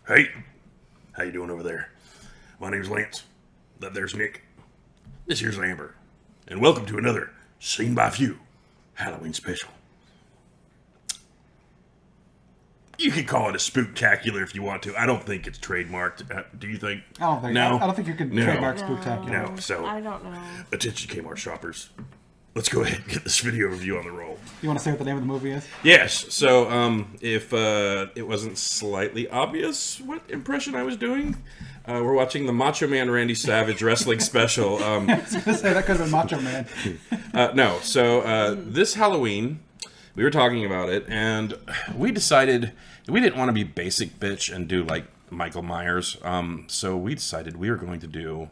Hey, how you doing over there? My name's Lance. That there's Nick. This here's Amber. And welcome to another Seen by Few Halloween special. You could call it a spooktacular if you want to. I don't think it's trademarked. Do you think? I don't think you can trademark spooktacular. No, so I don't know. Attention Kmart shoppers. Let's go ahead and get this video review on the roll. You want to say what the name of the movie is? Yes. So, if it wasn't slightly obvious what impression I was doing, we're watching the Macho Man Randy Savage wrestling special. I was going to say, that could have been Macho Man. No. So, this Halloween, we were talking about it, and we decided we didn't want to be basic bitch and do, like, Michael Myers. So, we decided we were going to do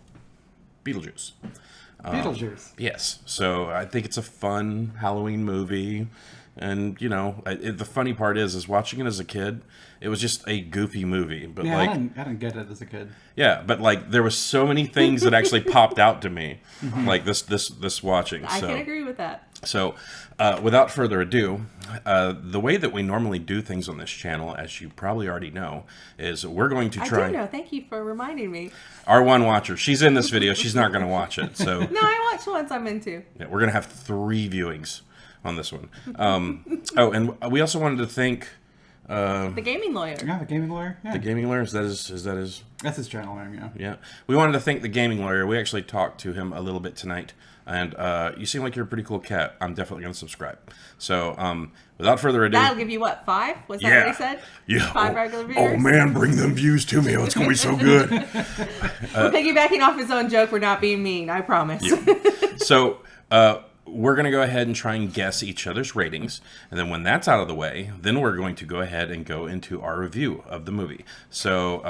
Beetlejuice. Beetlejuice. Yes. So I think it's a fun Halloween movie. And, you know, the funny part is watching it as a kid, it was just a goofy movie. But Yeah, like, I didn't get it as a kid. Yeah, but like there was so many things that actually popped out to me, like this watching. I can agree with that. So, without further ado, the way that we normally do things on this channel, as you probably already know, is we're going to try... I do know. Thank you for reminding me. Our one watcher. She's in this video. She's not going to watch it. So No, I watch ones I'm into. yeah, we're going to have 3 viewings on this one. Oh, and we also wanted to thank... The gaming lawyer. Yeah, the gaming lawyer. Yeah. The gaming lawyer? Is that his... That's his channel name, yeah. Yeah. We wanted to thank the gaming lawyer. We actually talked to him a little bit tonight. And you seem like you're a pretty cool cat. I'm definitely going to subscribe. So, without further ado... That'll give you, what, 5? Was that what he said? Yeah. 5 regular viewers? Oh, man, bring them views to me. Oh, it's going to be so good. We're piggybacking off his own joke. We're not being mean. I promise. Yeah. So, we're going to go ahead and try and guess each other's ratings. And then when that's out of the way, then we're going to go ahead and go into our review of the movie. So,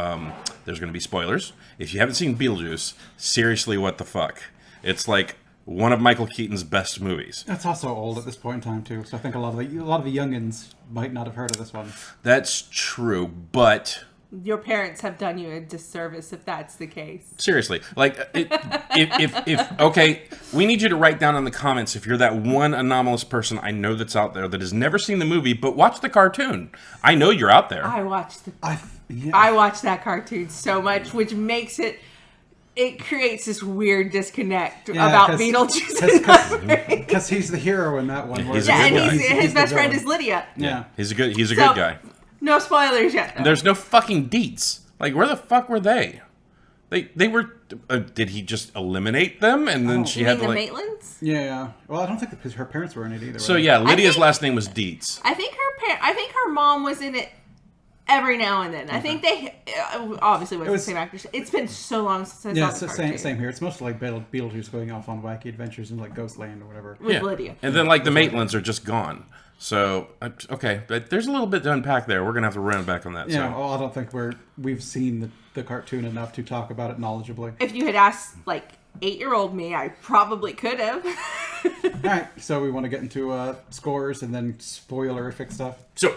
there's going to be spoilers. If you haven't seen Beetlejuice, seriously, what the fuck? It's like one of Michael Keaton's best movies. It's also old at this point in time, too. So I think a lot of the youngins might not have heard of this one. That's true, but... Your parents have done you a disservice if that's the case. Seriously, like, if okay, we need you to write down in the comments if you're that one anomalous person I know that's out there that has never seen the movie but watched the cartoon. I know you're out there. I watched Yeah. I watched that cartoon so much, which makes it creates this weird disconnect about Beetlejuice. Because he's the hero in that one. He's a good guy. His best friend is Lydia. Yeah. He's a good guy. No spoilers yet, though. There's no fucking deets. Like, where the fuck were they? They were. Did he just eliminate them and then she had to the like? Maitlands? Yeah. Well, I don't think her parents were in it either. So yeah, Lydia's last name was Dietz. I think her mom was in it every now and then. I think they obviously wasn't the same actors. It's been so long since I saw the cartoon. Same here. It's mostly like Beetlejuice going off on wacky adventures in like Ghostland or whatever. With Lydia. And then like the Maitlands are just gone. So okay, but there's a little bit to unpack there. We're gonna have to run back on that. Yeah, so. well, I don't think we've seen the cartoon enough to talk about it knowledgeably. If you had asked like 8-year-old me, I probably could have. All right, so we want to get into scores and then spoilerific stuff. So,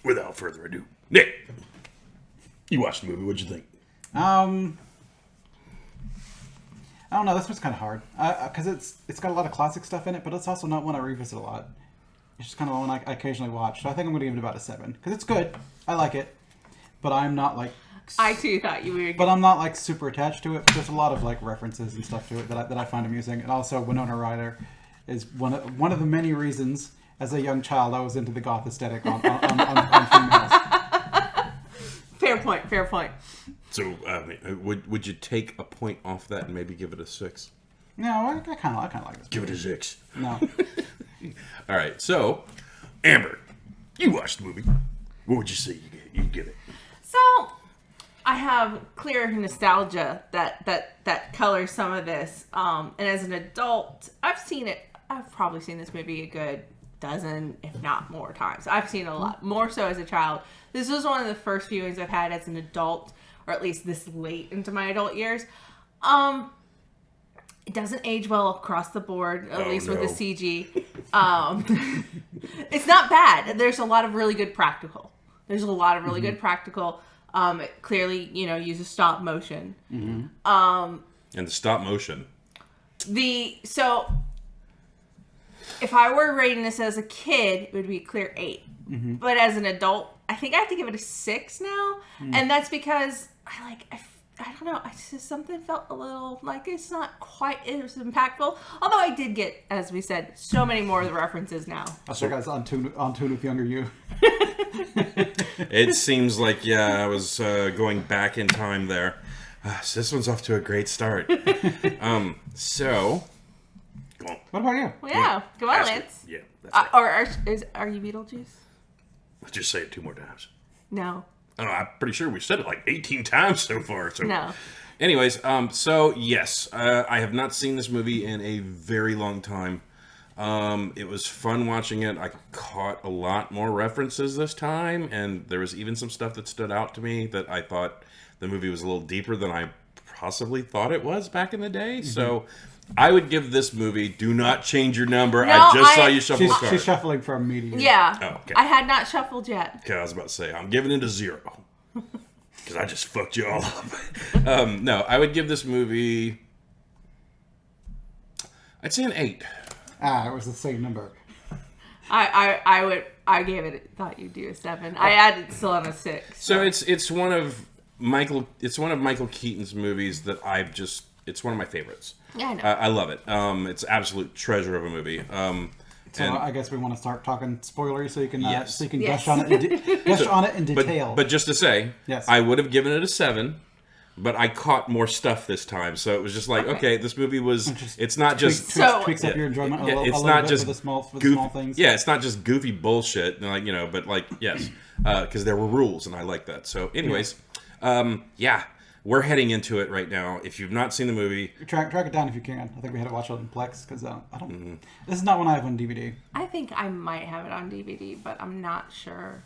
without further ado, Nick, you watched the movie. What'd you think? I don't know. This one's kind of hard because it's got a lot of classic stuff in it, but it's also not one I revisit a lot. It's just kind of one I occasionally watch. So I think I'm going to give it about a 7 because it's good. I like it, but I'm not like. I too thought you were. But I'm not like super attached to it. But there's a lot of like references and stuff to it that I find amusing, and also Winona Ryder is one of the many reasons as a young child I was into the goth aesthetic on females. Fair point. So, would you take a point off that and maybe give it a 6? No, I kind of like this. Give it a 6. No. All right, so Amber, you watched the movie. What would you say you give it? So, I have clear nostalgia that colors some of this. And as an adult, I've probably seen this movie a good dozen, if not more times. I've seen it a lot, more so as a child. This was one of the first viewings I've had as an adult, or at least this late into my adult years. It doesn't age well across the board, at least with the CG. It's not bad. There's a lot of really good practical. It clearly, uses stop motion. And the stop motion. So, if I were rating this as a kid, it would be a clear 8. But as an adult, I think I have to give it a 6 now, and that's because I don't know. I just something felt a little like it's not quite as impactful. Although I did get, as we said, so many more of the references now. I think I was on tune with younger you. It seems like, yeah, I was going back in time there. So this one's off to a great start. So, go on. What about you? Well, yeah, come on, Ask it. Lance. Yeah, that's right. Are you Beetlejuice? Let's just say it 2 more times. No. I don't know, I'm pretty sure we said it like 18 times so far. So. No. Anyways, so yes, I have not seen this movie in a very long time. It was fun watching it. I caught a lot more references this time, and there was even some stuff that stood out to me that I thought the movie was a little deeper than I possibly thought it was back in the day. Mm-hmm. So I would give this movie, do not change your number. No, I just saw you shuffle a card. She's shuffling for a medium. Yeah. Oh, okay. I had not shuffled yet. Okay, I was about to say, I'm giving it a 0. Because I just fucked you all up. No, I would give this movie, I'd say an 8. It was the same number. I gave it. Thought you'd do a 7. I added still on a 6. So it's one of Michael Keaton's movies that it's one of my favorites. Yeah, I know. I love it. It's absolute treasure of a movie. So I guess we want to start talking spoilery so you can Yes. gush on it in detail. But just to say, yes. I would have given it a 7. But I caught more stuff this time, so it was just like, okay, this movie was. It's not just tweaks up your enjoyment. A little not bit just for the small things. Yeah, it's not just goofy bullshit, but like yes, because there were rules, and I like that. So, anyways, we're heading into it right now. If you've not seen the movie, track it down if you can. I think we had to watch it on Plex because I don't. Mm-hmm. This is not one I have on DVD. I think I might have it on DVD, but I'm not sure.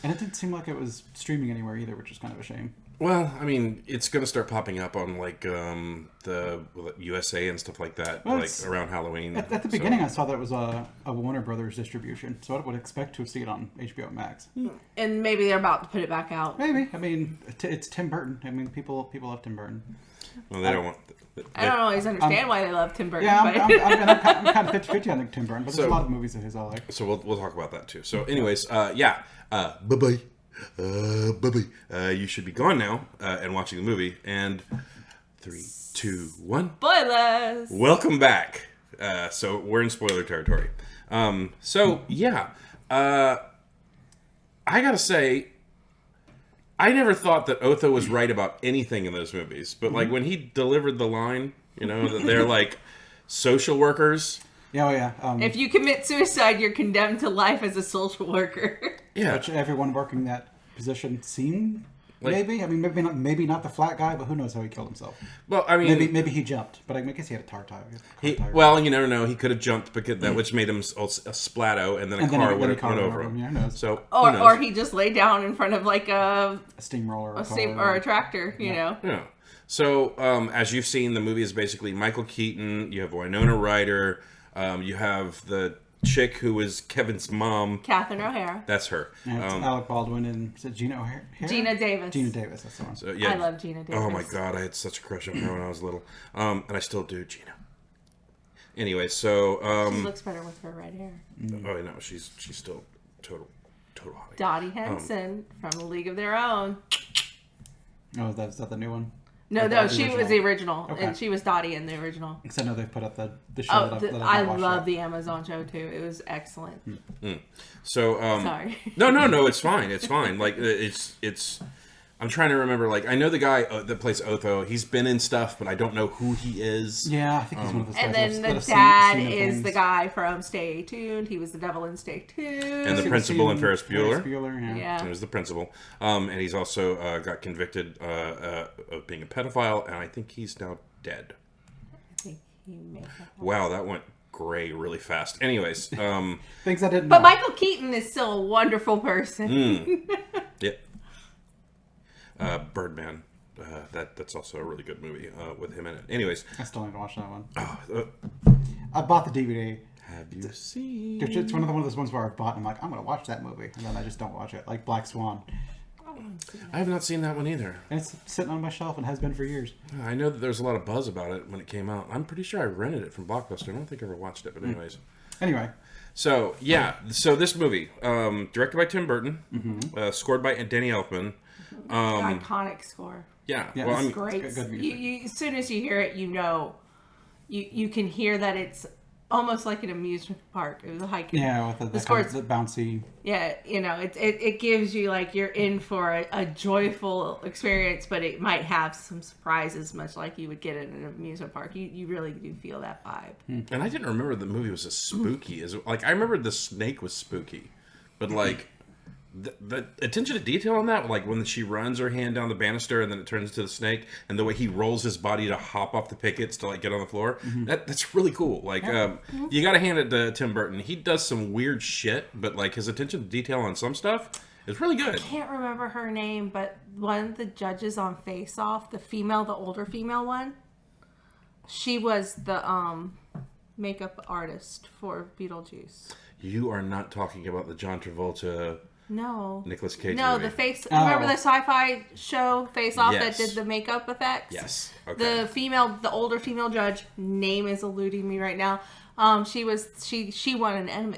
And it didn't seem like it was streaming anywhere either, which is kind of a shame. Well, I mean, it's going to start popping up on like the USA and stuff like that, like around Halloween. At the beginning, I saw that it was a Warner Brothers distribution, so I would expect to see it on HBO Max. And maybe they're about to put it back out. Maybe. I mean, it's Tim Burton. I mean, people love Tim Burton. Well, they don't want. I don't always understand why they love Tim Burton. Yeah, but... I'm kind of 50-50 on Tim Burton, but there's a lot of movies of his I like. So we'll talk about that too. So, anyways, bye-bye. You should be gone now and watching the movie. And 3, 2, 1. Spoilers! Welcome back. So we're in spoiler territory. I gotta say, I never thought that Otho was right about anything in those movies. But like when he delivered the line, that they're like social workers. Yeah. If you commit suicide, you're condemned to life as a social worker. Yeah. Which everyone working that position seemed, maybe. I mean, maybe not the flat guy, but who knows how he killed himself. Well, I mean... Maybe he jumped, but I guess he had a tar tire. Well, you never know. He could have jumped, because which made him a splatto, and then a car would have went over him. Yeah, who knows? So, or he just laid down in front of like a steamroller or a tractor, you know. Yeah. So, as you've seen, the movie is basically Michael Keaton. You have Winona Ryder. You have the chick who is Kevin's mom. Catherine O'Hara. That's her. And it's Alec Baldwin and is it Gina O'Hara? Gina Davis. Gina Davis, that's the one. So, yeah. I love Gina Davis. Oh my god, I had such a crush on her when I was little. And I still do, Gina. Anyway, so... she looks better with her red hair. Oh, no, she's still total hottie. Dottie Henson from A League of Their Own. Oh, is that the new one? No, she was the original, okay. and she was Dottie in the original. Because I know they put up the show that I love the Amazon show too. It was excellent. So, sorry. No, it's fine. It's fine. Like it's. I'm trying to remember. Like I know the guy that plays Otho. He's been in stuff, but I don't know who he is. Yeah, I think he's one of those guys. And then that the I've dad seen is the guy from Stay Tuned. He was the devil in Stay Tuned. And the principal in Ferris Bueller. Yeah. He was the principal. And he's also got convicted of being a pedophile, and I think he's now dead. I think he may have. Wow, that went gray really fast. Anyways, things I didn't know. But Michael Keaton is still a wonderful person. Yeah. Birdman. That's also a really good movie with him in it. Anyways. I still need to watch that one. Oh, I bought the DVD. Have you seen? It's one of those ones where I've bought and I'm like, I'm going to watch that movie. And then I just don't watch it. Like Black Swan. I have not seen that one either. And it's sitting on my shelf and has been for years. I know that there's a lot of buzz about it when it came out. I'm pretty sure I rented it from Blockbuster. I don't think I ever watched it, but anyways. Anyway. So this movie, directed by Tim Burton, scored by Danny Elfman. Iconic score. Yeah, Yeah, well, it's I mean, Great. good music. You, as soon as you hear it, you can hear that it's almost like an amusement park. It was like Yeah, with the score's the bouncy. Yeah, it gives you like you're in for a joyful experience, but it might have some surprises, much like you would get in an amusement park. You really do feel that vibe. and I didn't remember the movie was as spooky as like I remember the snake was spooky, but like the attention to detail on that, like when she runs her hand down the banister and then it turns to the snake, and the way he rolls his body to hop off the pickets to like get on the floor, that's really cool. Like you got to hand it to Tim Burton. He does some weird shit, but like his attention to detail on some stuff is really good. I can't remember her name, but one of the judges on Face Off, the older female one, she was the makeup artist for Beetlejuice. You are not talking about the John Travolta. No. Nicolas Cage No, movie. the face. Remember the sci-fi show Face Off Yes. that did the makeup effects? Yes. Okay. The older female judge, name is eluding me right now. She won an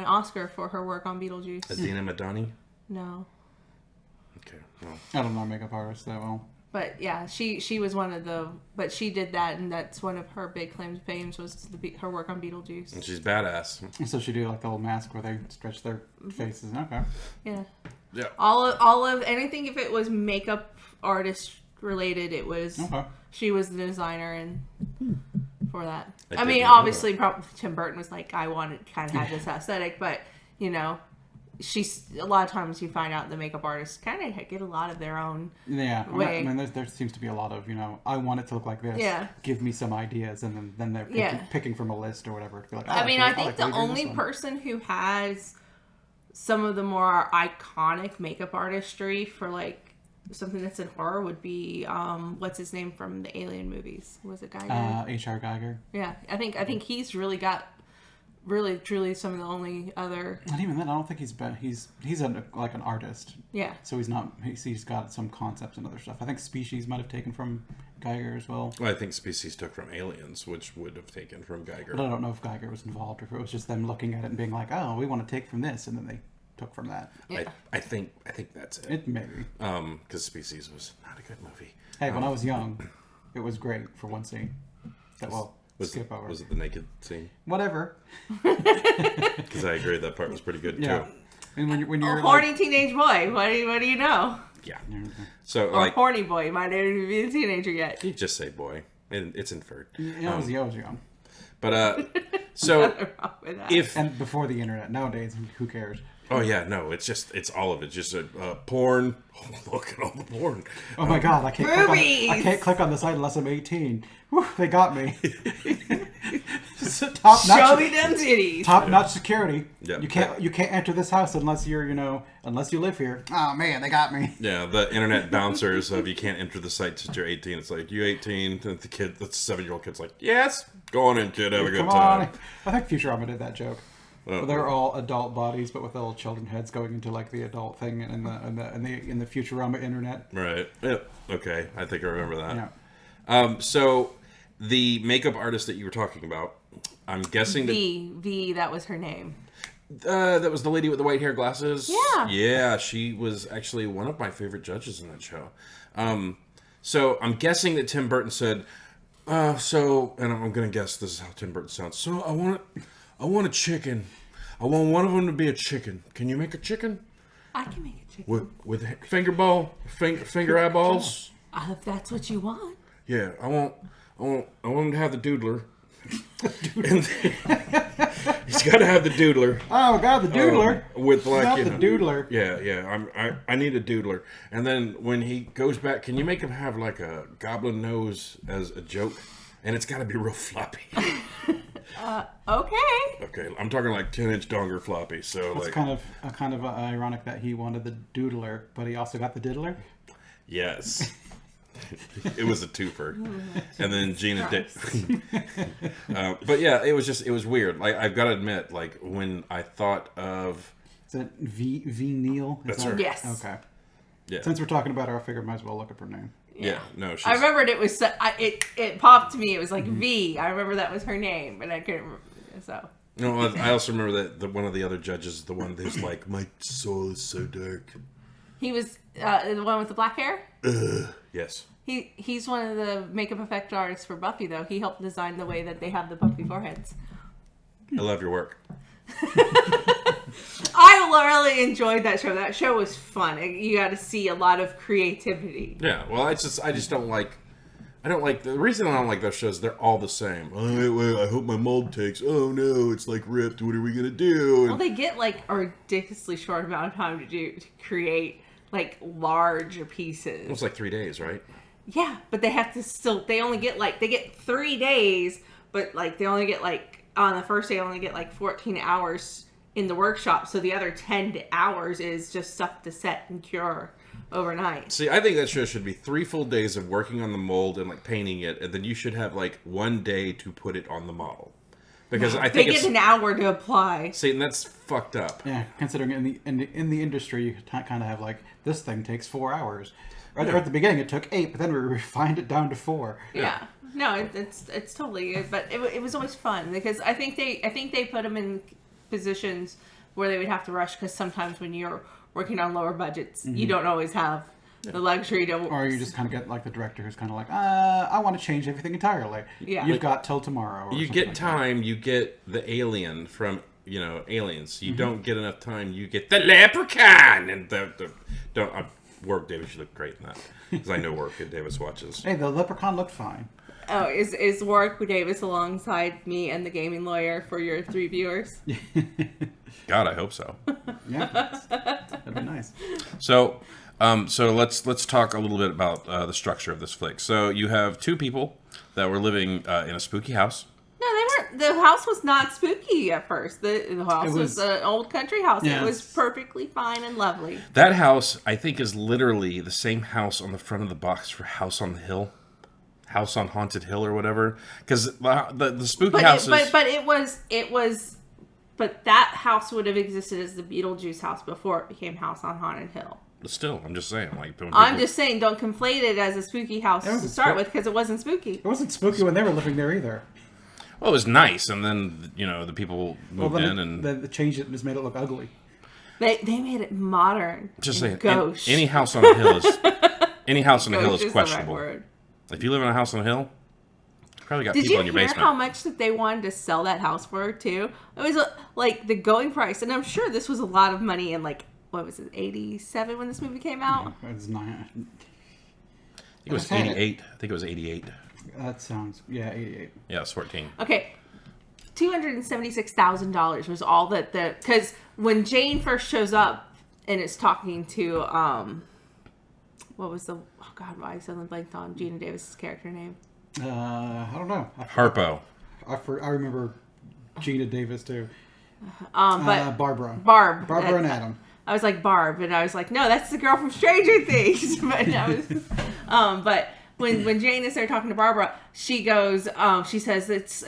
Oscar for her work on Beetlejuice. Adina Madani. No, Okay. Well, I don't know makeup artist that well. but yeah, she was one of but she did that, and that's one of her big claims to fame was her work on Beetlejuice. and she's badass. So she do like the old mask where they stretch their faces. Okay. Yeah. Yeah. All of anything if it was makeup artist related, it was Okay. she was the designer and for that. I I mean, didn't know obviously, probably Tim Burton was like, I want to kind of have this aesthetic, but she's a lot of times you find out the makeup artists kind of get a lot of their own. Yeah. I way. mean, there seems to be a lot of I want it to look like this. Yeah. Give me some ideas, and then they're picking from a list or whatever to be like. Oh, I mean, I think like the way you're doing only this one. person who has some of the more iconic makeup artistry for like something that's in horror would be what's his name from the Alien movies? Was it Geiger? H.R. Geiger. Yeah, I think he's really got truly some of the only other. Not even that. I don't think he's been. He's like an artist. Yeah. So he's not. He's got some concepts and other stuff. I think Species might have taken from Geiger as well. Well, I think Species took from Aliens, which would have taken from Geiger. But I don't know if Geiger was involved or if it was just them looking at it and being like, "Oh, we want to take from this," and then they took from that. Yeah. I think that's it. It maybe. Because Species was not a good movie. Hey, when I was young, it was great for one scene. That skip over. Was it the naked scene? Whatever. Because I agree that part was pretty good Yeah. too. And when you're Horny teenage boy. What do you know? Yeah. like, So Or like, horny boy. You might not even be a teenager yet. you just say boy, and it's inferred. I was young. But so Nothing wrong with that. if And before the internet, nowadays, who cares? oh yeah, no, it's all of it. Just porn. Oh, look at all the porn. Oh my god, I can't Movies! click on the site unless I'm 18. Whew, they got me. Show Top-notch, me them titties. top-notch security. Yeah. You can't enter this house unless you're unless you live here. Oh man, they got me. Yeah, the internet bouncers of you can't enter the site since you're 18. It's like, you 18? And the 7-year-old kid's like, yes, go on in, kid, have a good Come time. on. I think Futurama did that joke. Oh, They're all adult bodies, but with little children heads going into like the adult thing in the Futurama internet. Right. Yeah. Okay. I think I remember that. Yeah. So the makeup artist that you were talking about, I'm guessing V, that was her name. that was the lady with the white hair glasses. Yeah. Yeah. She was actually one of my favorite judges in that show. So I'm guessing that Tim Burton said, and I'm going to guess this is how Tim Burton sounds. So I want a chicken. I want one of them to be a chicken. Can you make a chicken? I can make a chicken. With finger eyeballs? If that's what you want. Yeah, I want him to have the doodler. And he's got to have the doodler. Oh god, the doodler. With like Not the doodler. Yeah. I need a doodler. And then when he goes back, can you make him have like a goblin nose as a joke? And it's got to be real floppy. Okay. Okay, I'm talking like 10-inch donger floppy. So It's like, kind of ironic that he wanted the doodler, but he also got the diddler. yes. It was a twofer. And then Gina did. But yeah, it was weird. Like, I've got to admit, like, when I thought of. Is it V Neal? That's her. Yes. Okay. Yeah. Since we're talking about her, I figured might as well look up her name. Yeah, no, she's. I remembered it was it popped to me. It was like V. I remember that was her name, and I couldn't remember. So No, I also remember that one of the other judges is the one who's like, my soul is so dark. He was the one with the black hair? Yes. He's one of the makeup effect artists for Buffy, though. He helped design the way that they have the Buffy foreheads. I love your work. I really enjoyed that show. That show was fun. You got to see a lot of creativity. Yeah, well, I just don't like... the reason I don't like those shows, they're all the same. Oh, wait, I hope my mold takes. Oh no, it's like ripped. What are we gonna do? Well, they get like a ridiculously short amount of time to create like large pieces. It was like 3 days, right? Yeah, but they have to they only get they get 3 days, but like they only get on the first day only get 14 hours in the workshop. So the other 10 hours is just stuff to set and cure overnight. See, I think that show should be 3 full days of working on the mold and painting it, and then you should have 1 day to put it on the model. Because I think they get an hour to apply. See, and that's fucked up. Yeah, considering in the industry, you kind of have this thing takes 4 hours. Or at the beginning, it took 8, but then we refined it down to 4. Yeah. No, it's totally good, but it was always fun because I think they put them in positions where they would have to rush because sometimes when you're working on lower budgets, you don't always have the luxury to... Or you just kind of get the director who's kind of I want to change everything entirely. Yeah. You've got till tomorrow. You get time, you get the alien from, Aliens. You don't get enough time, you get the leprechaun! And Warwick Davis should look great in that. Because I know Warwick Davis watches. Hey, the leprechaun looked fine. Oh, is Warwick Davis alongside me and the gaming lawyer for your 3 viewers? God, I hope so. Yeah, that'd be nice. So let's talk a little bit about the structure of this flick. So you have 2 people that were living in a spooky house. No, they weren't. The house was not spooky at first. The house was an old country house. Yeah, it was perfectly fine and lovely. That house, I think, is literally the same house on the front of the box for House on the Hill. House on Haunted Hill or whatever. Because the spooky houses... But that house would have existed as the Beetlejuice house before it became House on Haunted Hill. But still, I'm just saying. I'm just saying, don't conflate it as a spooky house to start with, because it wasn't spooky. It wasn't spooky when they were living there either. Well, it was nice, and then, the people moved in and... The change it just made it look ugly. They made it modern. Just saying, gauche. any house on a hill is... Any house on a hill Gauche is questionable. the right word. If you live in a house on a hill, you probably got Did people you in your hear basement. how much that they wanted to sell that house for, too? It was the going price, and I'm sure this was a lot of money in what was it, 87 when this movie came out? It's not. I think it was 88. I think it was 88. That sounds... Yeah, 88. Yeah, it's 14. Okay. $276,000 was all that because when Jane first shows up and is talking to what was why I suddenly blanked on Gina Davis's character name? I don't know. Harpo. I remember Gina Davis too. But Barbara and Adam. I was like Barb, and I was like, no, that's the girl from Stranger Things. But when Jane is there talking to Barbara, she goes, she says, "It's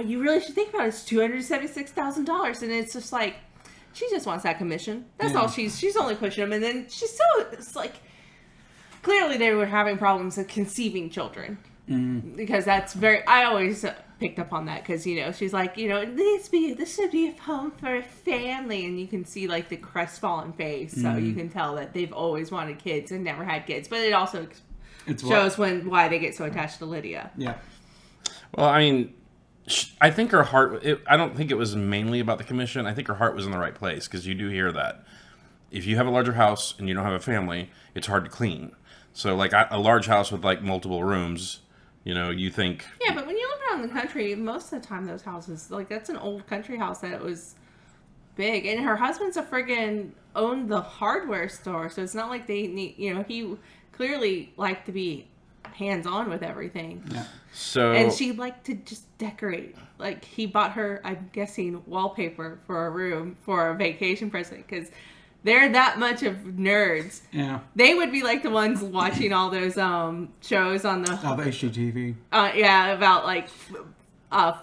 you really should think about it. It's $276,000," and it's just like she just wants that commission. That's all she's only pushing them, and then it's like clearly they were having problems with conceiving children because that's I always picked up on that because she's like this should be a home for a family, and you can see the crestfallen face, so you can tell that they've always wanted kids and never had kids, but it also shows why they get so attached to Lydia. Yeah. Well, I mean, I think her heart... I don't think it was mainly about the commission. I think her heart was in the right place, because you do hear that. If you have a larger house and you don't have a family, it's hard to clean. So, a large house with, multiple rooms, you think... Yeah, but when you live around the country, most of the time those houses... that's an old country house that was big. And her husband's owned the hardware store, so it's not like they need... he clearly liked to be hands-on with everything. Yeah. And she liked to just decorate. He bought her, I'm guessing, wallpaper for a room for a vacation present, because they're that much of nerds. Yeah. They would be the ones watching all those shows on the... Oh, the HGTV. Yeah, about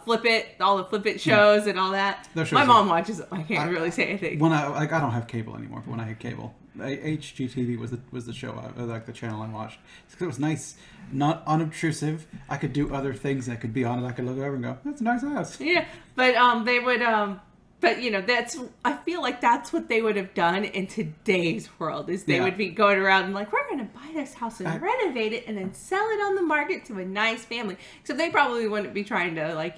Flip It, all the Flip It shows and all that. My mom watches them. I can't really say anything. When I don't have cable anymore, but when I had cable, HGTV was the show, like the channel I watched. It was nice, not unobtrusive. I could do other things that could be on it. I could look over and go, "That's a nice house." Yeah, but they would but that's, I feel like that's what they would have done in today's world, is they would be going around and like, we're going to buy this house and renovate it and then sell it on the market to a nice family. So they probably wouldn't be trying to like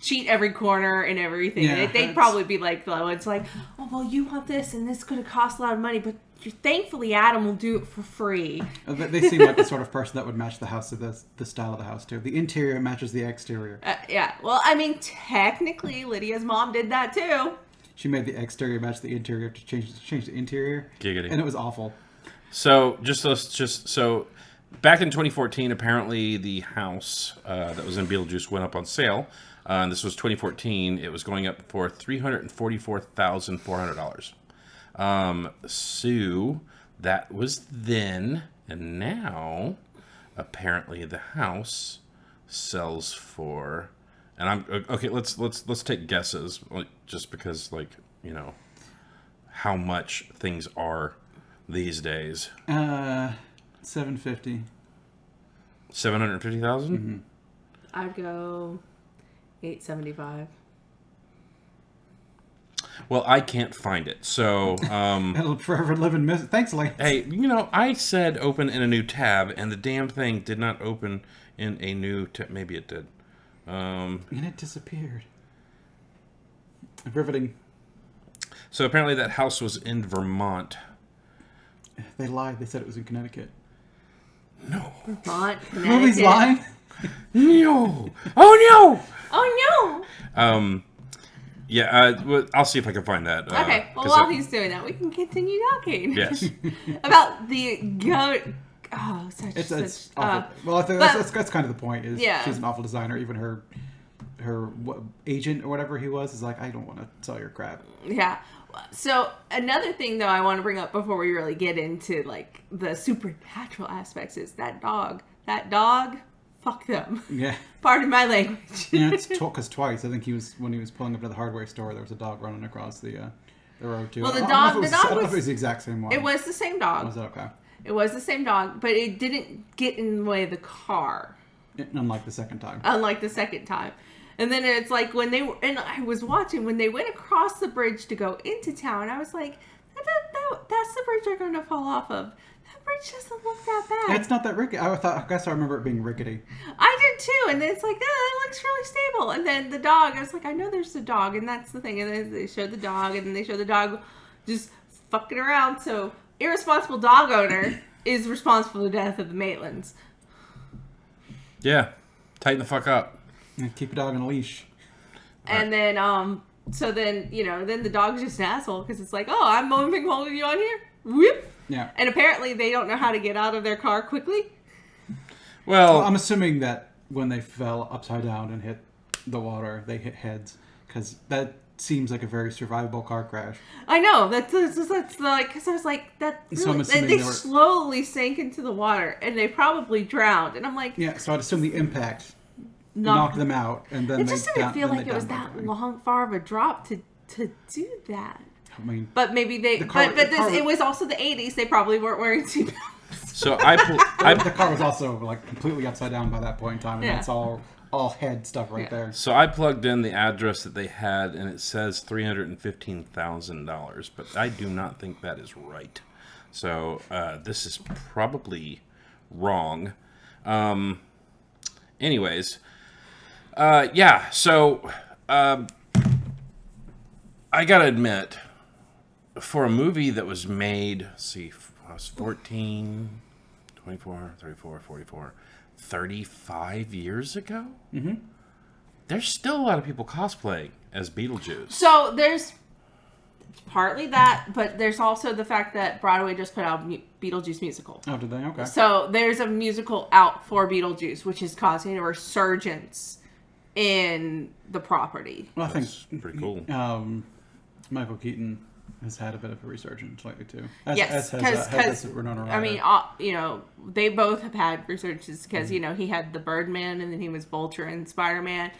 cheat every corner and everything. Yeah, They'd probably be like the ones like, oh, well, you want this and this could cost a lot of money, but thankfully Adam will do it for free. They seem like the sort of person that would match the house to the style of the house too. The interior matches the exterior. Yeah, well, I mean, technically Lydia's mom did that too. She made the exterior match the interior to change the interior. Giggity. And it was awful. So so back in 2014, apparently the house that was in Beetlejuice went up on sale. And this was 2014. It was going up for $344,400. So that was then, and now apparently the house sells for, and I'm okay. Let's take guesses, just because, how much things are these days. $750,000. 750,000. Mm-hmm. I'd go $875,000. Well, I can't find it, so It'll forever live in mystery. Thanks, Lance. hey, I said open in a new tab, and the damn thing did not open in a new tab. Maybe it did. And it disappeared. Riveting. So apparently that house was in Vermont. They lied. They said it was in Connecticut. No. Vermont, Movie's Connecticut. lying? No. Oh Oh no! no. Yeah. Well, I'll see if I can find that. Okay. Well, while he's doing that, we can continue talking. Yes. About the goat. Oh, It's awful. Well, I think that's kind of the point. Is she's an awful designer. Even her agent or whatever he was is like, I don't want to sell your crap. Yeah. So another thing though I want to bring up before we really get into like the supernatural aspects is that dog. That dog. Fuck them. Yeah. Pardon my language. Yeah, it's because twice. I think when he was pulling up to the hardware store, there was a dog running across the road too. Well, I don't know if dog it was was the exact same one. It was the same dog. Was it okay? It was the same dog, but it didn't get in the way of the car. Unlike the second time. Unlike the second time. And then it's like when they were, and I was watching when they went across the bridge to go into town, I was like, that's the bridge they're going to fall off of. That bridge doesn't look that bad. It's not that rickety. I guess I remember it being rickety. I did too. And then it's like, it looks really stable. And then the dog, I was like, I know there's a dog, and that's the thing. And then they showed the dog, and then they showed the dog just fucking around. So irresponsible dog owner is responsible for the death of the Maitlands. Yeah. Tighten the fuck up. And keep a dog on a leash. And then, so then, then the dog's just an asshole because it's like, oh, I'm holding you on here. Whoop. Yeah. And apparently they don't know how to get out of their car quickly. Well, I'm assuming that when they fell upside down and hit the water, they hit heads, because that seems like a very survivable car crash. I know that's like, because I was like that. So I'm Really, assuming they they were- slowly sank into the water and they probably drowned. And I'm like, Yeah, so I'd assume the impact knocked them out, and then it just didn't feel like it was that long. far of a drop to do that. I mean, But maybe they, The car- but the car- it was also the 80s. They probably weren't wearing seatbelts. so the car was also like completely upside down by that point in time, and Yeah. that's all head stuff right there. So I plugged in the address that they had, and it says $315,000, but I do not think that is right. So this is probably wrong. Anyways, yeah. So I gotta admit, for a movie that was made, let's see, I was 14, 24, 34, 44. 35 years ago? Mm-hmm. There's still a lot of people cosplaying as Beetlejuice. So there's partly that, but there's also the fact that Broadway just put out Beetlejuice musical. Oh, did they? Okay. So there's a musical out for Beetlejuice, which is causing a resurgence in the property. Well, I think That's pretty cool. Michael Keaton has had a bit of a resurgence lately too. Yes, because Winona Ryder. I mean, they both have had resurgences because he had the Birdman, and then he was Vulture and Spider-Man,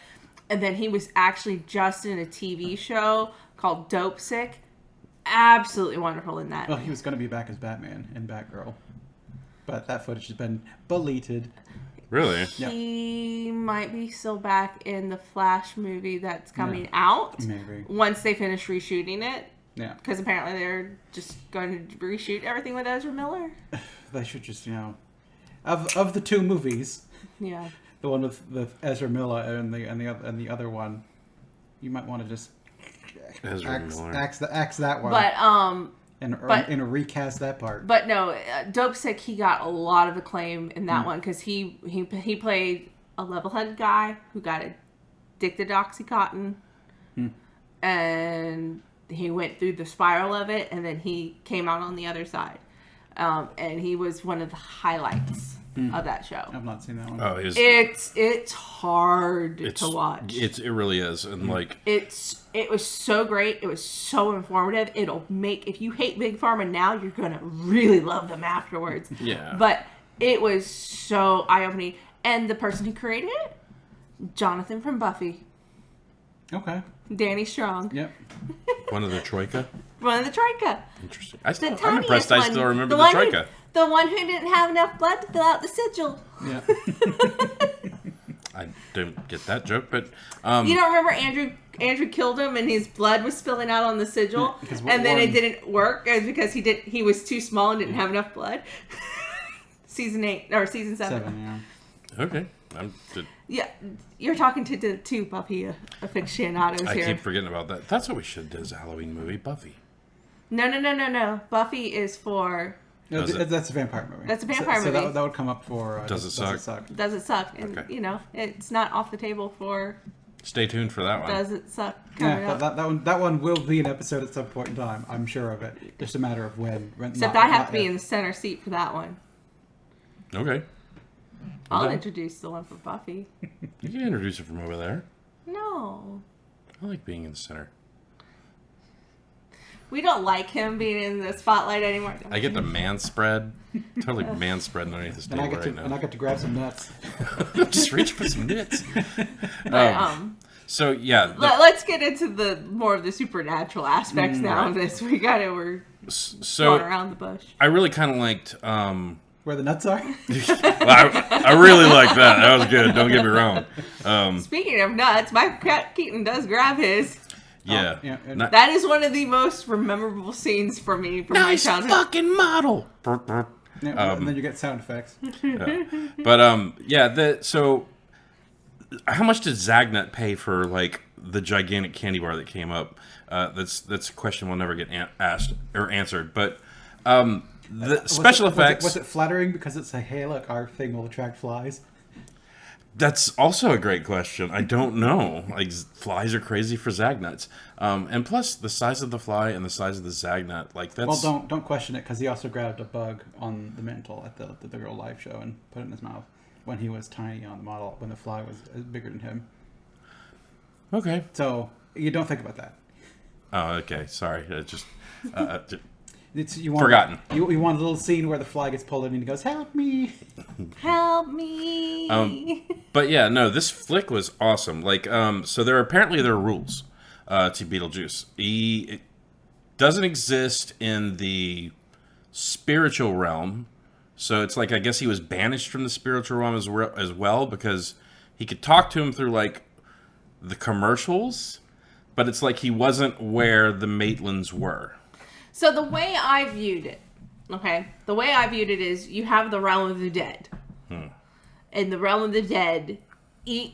and then he was actually just in a TV show called Dope Sick. absolutely wonderful in that. Well, he was going to be back as Batman and Batgirl, but that footage has been deleted. Really? He might be still back in the Flash movie that's coming out. Maybe. Once they finish reshooting it. Yeah. Because apparently they're just going to reshoot everything with Ezra Miller. They should just, of the two movies, Yeah. the one with Ezra Miller and the other one, you might want to just axe that one. But and recast that part. But no, Dope Sick, he got a lot of acclaim in that one because he played a level-headed guy who got addicted to OxyContin, and he went through the spiral of it, and then he came out on the other side, and he was one of the highlights of that show. I've not seen that one. Oh, it's hard to watch. It really is, and It was so great. It was so informative. It'll make, if you hate Big Pharma now, you're gonna really love them afterwards. Yeah. But it was so eye-opening. And the person who created it, Jonathan from Buffy, Okay. Danny Strong, Yep. one of the Troika. one of the Troika. Interesting. The I'm impressed. tiniest I one. still remember The the one who- Troika. The one who didn't have enough blood to fill out the sigil. Yeah. I didn't get that joke, but You don't remember Andrew killed him and his blood was spilling out on the sigil, Because and then it Warren- didn't work because he was too small and didn't have enough blood. Season 8 or season 7. 7, yeah. okay. Yeah, you're talking to the two Buffy aficionados I here. keep forgetting about that. That's what we should do as a Halloween movie, Buffy. No. Buffy is for No, Does it? that's a vampire movie. That's a vampire so movie. that would come up for... Does it suck? Does It Suck? And, Okay. it's not off the table for Stay tuned for that one. Does It Suck coming Yeah, up. that one will be an episode at some point in time. I'm sure of it. Just a matter of when. Except I have to be in the center seat for that one. Okay. I'll Okay. introduce the one for Buffy. You can introduce it from over there. No. I like being in the center. We don't like him being in the spotlight anymore. I get to man spread. Totally man spread underneath this And I table get right to now. and I get to grab some nuts. Just reach for some nits. But, So yeah, let's get into the more of the supernatural aspects now of this. We're going so around the bush. I really kind of liked. Where the nuts are? I really liked that. That was good. Don't get me wrong. Speaking of nuts, Michael Keaton does grab his. Yeah. yeah. Not- That is one of the most memorable scenes for me from my childhood. fucking model. Yeah, and then you get sound effects. But yeah. So how much did Zagnut pay for like the gigantic candy bar that came up? That's a question we'll never get asked or answered. But the special effects. Was it flattering because it's like, hey, look, our thing will attract flies? That's also a great question. I don't know. Like, flies are crazy for Zagnuts. And plus, the size of the fly and the size of the Zagnut, like, that's... Well, don't question it, because he also grabbed a bug on the mantle at the real live show and put it in his mouth when he was tiny on the model, when the fly was bigger than him. Okay. So, you don't think about that. Oh, okay. Sorry. I just... Forgotten. You want a little scene where the fly gets pulled in and he goes, "Help me!" Help me! But yeah, no, this flick was awesome. Like, so there are rules to Beetlejuice. It doesn't exist in the spiritual realm. So it's like, I guess he was banished from the spiritual realm as well because he could talk to him through like the commercials, but it's like he wasn't where the Maitlands were. So the way I viewed it, is you have the realm of the dead. In the realm of the dead, they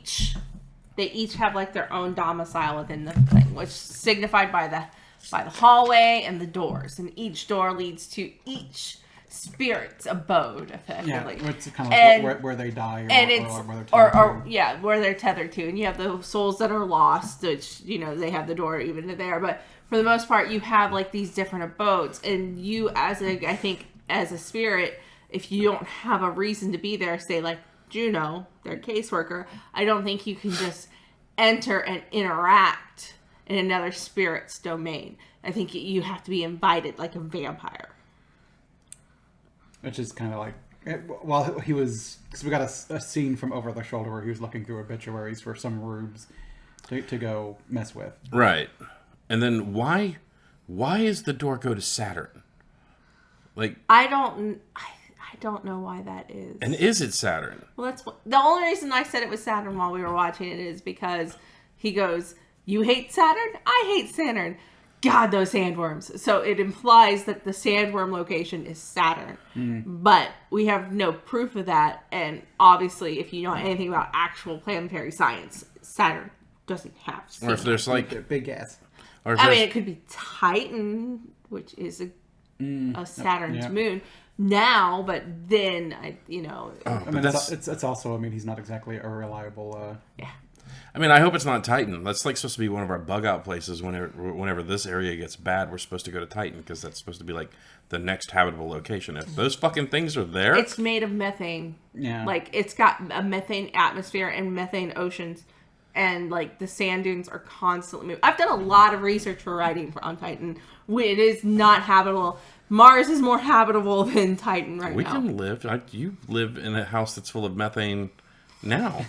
each have like their own domicile within the thing, which is signified by the hallway and the doors, and each door leads to each spirit's abode, effectively. Yeah, it's kind of like where they die, where they're tethered to, and you have the souls that are lost, which they have the door even to there, but for the most part, you have like these different abodes, and you as a spirit, if you don't have a reason to be there, say like Juno, their caseworker, I don't think you can just enter and interact in another spirit's domain. I think you have to be invited like a vampire. Which is kind of like, while he was, because we got a scene from over the shoulder where he was looking through obituaries for some rubes to go mess with. Right. And then why why is the door go to Saturn? Like, I don't know why that is. and is it Saturn? Well, the only reason I said it was Saturn while we were watching it is because he goes, "You hate Saturn? I hate Saturn. God, those sandworms." So it implies that the sandworm location is Saturn. But we have no proof of that. And obviously, if you know anything about actual planetary science, Saturn doesn't have sandworms. Or if there's like, They're big ass. or if I there's, mean, it could be Titan, which is a Saturn's yeah. moon now, but then, I but mean, that's, it's also. I mean, he's not exactly a reliable. yeah. I mean, I hope it's not Titan. That's like supposed to be one of our bug out places. Whenever this area gets bad, we're supposed to go to Titan because that's supposed to be like the next habitable location. If those fucking things are there, It's made of methane. Yeah. Like, it's got a methane atmosphere and methane oceans. And, like, the sand dunes are constantly moving. I've done a lot of research for writing on Titan. It is not habitable. Mars is more habitable than Titan right we now. can live. You live in a house that's full of methane now.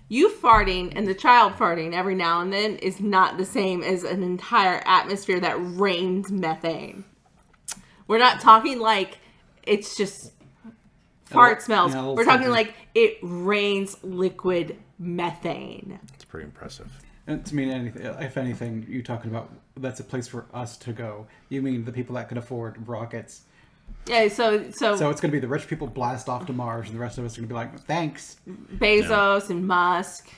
You farting and the child farting every now and then is not the same as an entire atmosphere that rains methane. We're not talking like it's just fart smells. yeah, a little We're talking something. like it rains liquid methane. It's pretty impressive. And to mean anything, if anything, you talking about that's a place for us to go. You mean the people that could afford rockets. Yeah, so So it's going to be the rich people blast off to Mars, and the rest of us are going to be like, thanks. Bezos and Musk,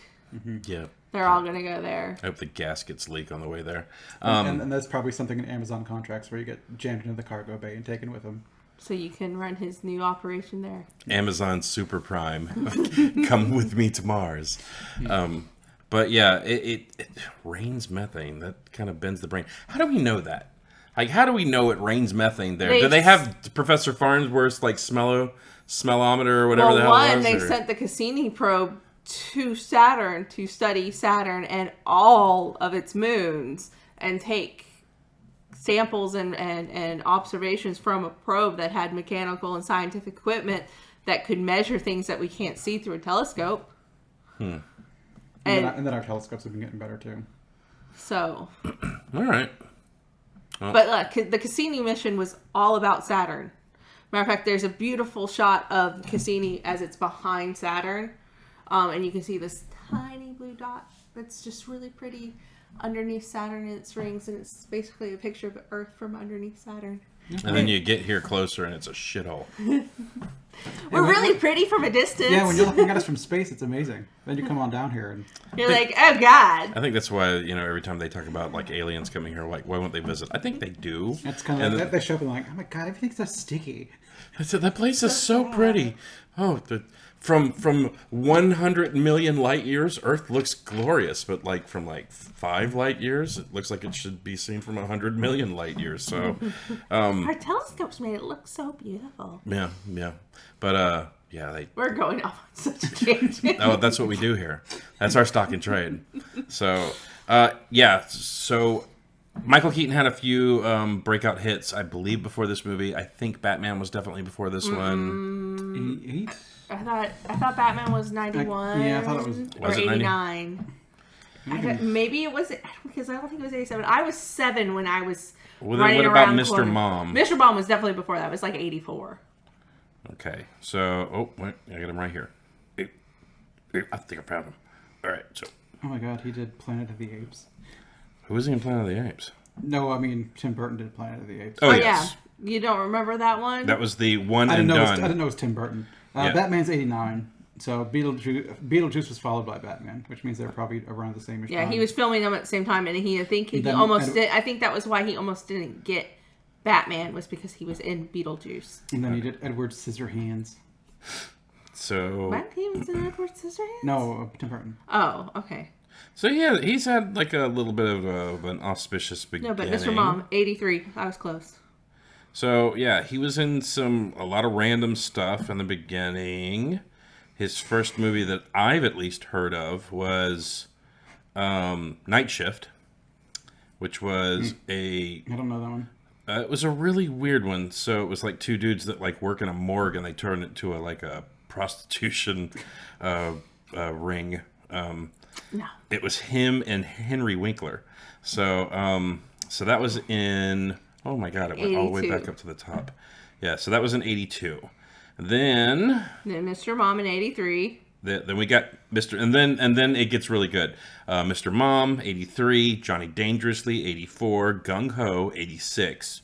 Yeah. they're all going to go there. I hope the gaskets leak on the way there. And that's probably something in Amazon contracts where you get jammed into the cargo bay and taken with them. So you can run his new operation there. Amazon Super Prime, come with me to Mars. But yeah, it rains methane. That kind of bends the brain. How do we know that? Like, how do we know it rains methane there? Do they have Professor Farnsworth's like smellometer or whatever the hell it was? They or- sent the Cassini probe to Saturn to study Saturn and all of its moons and take samples and observations from a probe that had mechanical and scientific equipment that could measure things that we can't see through a telescope. And then our telescopes have been getting better too. So, All right. but look, the Cassini mission was all about Saturn. Matter of fact, there's a beautiful shot of Cassini as it's behind Saturn. And you can see this tiny blue dot that's just really pretty underneath Saturn and its rings. And it's basically a picture of Earth from underneath Saturn. And then you get here closer and it's a shithole. We're really pretty from a distance. Yeah, when you're looking at us from space, it's amazing. Then you come on down here and You're like, oh God. I think that's why, every time they talk about like aliens coming here, like, why won't they visit? I think they do. it's kind of like they show up and like, oh my god, everything's so sticky. I said, that place is so pretty. Oh, from 100 million light years, Earth looks glorious, but like from like 5 light years, it looks like it should be seen from 100 million light years. So, Our telescopes made it look so beautiful. yeah. But We're going off on such a tangent. oh, that's what we do here. That's our stock and trade. So, so Michael Keaton had a few breakout hits, I believe, before this movie. I think Batman was definitely before this one. 8? I thought Batman was 91. Yeah, I thought it was. Or Was it 89. Maybe it was, because I don't think it was 87. I was 7 when I was Well, then running what about around Mr. corners. Mom? Mr. Mom was definitely before that. It was like 84. Okay, so I got him right here. I think I found him. All right, so Oh my god, he did Planet of the Apes. who was he in Planet of the Apes? No, I mean Tim Burton did Planet of the Apes. Oh, Yeah. yes, You don't remember that one? that was the one I and didn't done. know it was Tim Burton. Yeah. Batman's 89. So Beetlejuice was followed by Batman, which means they're probably around the same. Yeah, he was filming them at the same time, and I think he Then- almost and- did. I think that was why he almost didn't get Batman, was because he was in Beetlejuice. And then he did Edward Scissorhands. So What? He was in Edward Scissorhands? No, Tim Burton. Oh, okay. yeah, he's had like a little bit of an auspicious beginning. No, but Mr. Mom, 83. I was close. So yeah, he was in a lot of random stuff in the beginning. His first movie that I've at least heard of was Night Shift, which was I don't know that one. it was a really weird one. So it was like 2 dudes that like work in a morgue and they turn it to a prostitution ring. No. It was him and Henry Winkler. So so that was in, oh my God, it went all the way 82. back up to the top. Yeah, so that was in 82. Then Mr. Mom in 83. then we got Mr. And then it gets really good. Mr. Mom, 83. Johnny Dangerously, 84. Gung Ho, 86.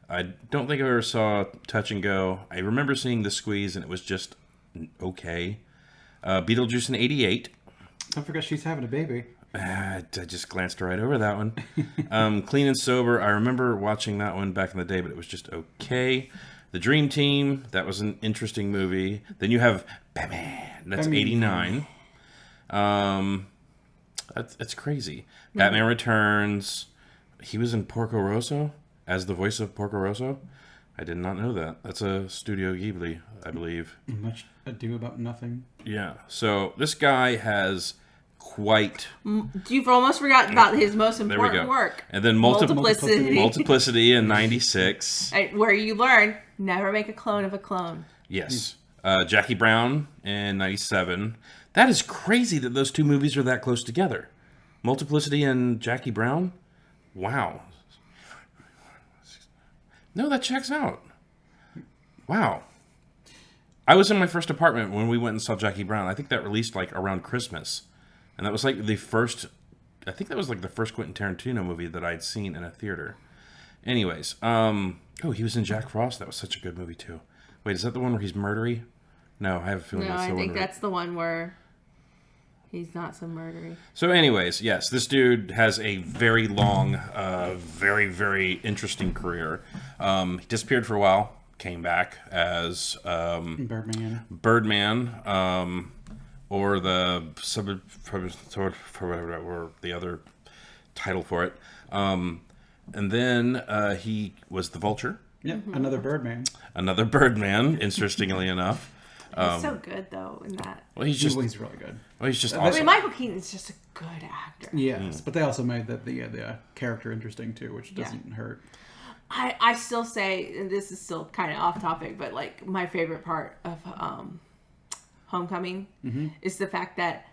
I don't think I ever saw Touch and Go. I remember seeing The Squeeze, and it was just okay. Beetlejuice in 88. Don't forget she's having a baby. I just glanced right over that one. Clean and Sober. I remember watching that one back in the day, but it was just okay. The Dream Team. That was an interesting movie. Then you have Batman. That's 89. That's crazy. Mm-hmm. Batman Returns. He was in Porco Rosso as the voice of Porco Rosso. I did not know that. That's a Studio Ghibli, I believe. Much ado about nothing. Yeah. So this guy has quite... You've almost forgotten about his most important work. And then Multiplicity in 96. Where you learn, never make a clone of a clone. Yes. Jackie Brown in 97. That is crazy that those two movies are that close together. Multiplicity and Jackie Brown? Wow. No, that checks out. Wow. I was in my first apartment when we went and saw Jackie Brown. I think that released like around Christmas. And that was like the first Quentin Tarantino movie that I'd seen in a theater. Anyways, he was in Jack Frost. That was such a good movie too. Wait, is that the one where he's murdery? No, I have a feeling that's the one. I think that's the one where he's not so murdery. So anyways, yes, this dude has a very long, very, very interesting career. He disappeared for a while, came back as Birdman, or or the other title for it. And then he was the Vulture. Yeah, another Birdman, interestingly enough. He's so good, though, in that. Well, he's really good. Well, he's just awesome. I mean, Michael Keaton's just a good actor. Yes, but they also made the character interesting, too, which doesn't hurt. I still say, and this is still kind of off topic, but, like, my favorite part of Homecoming is the fact that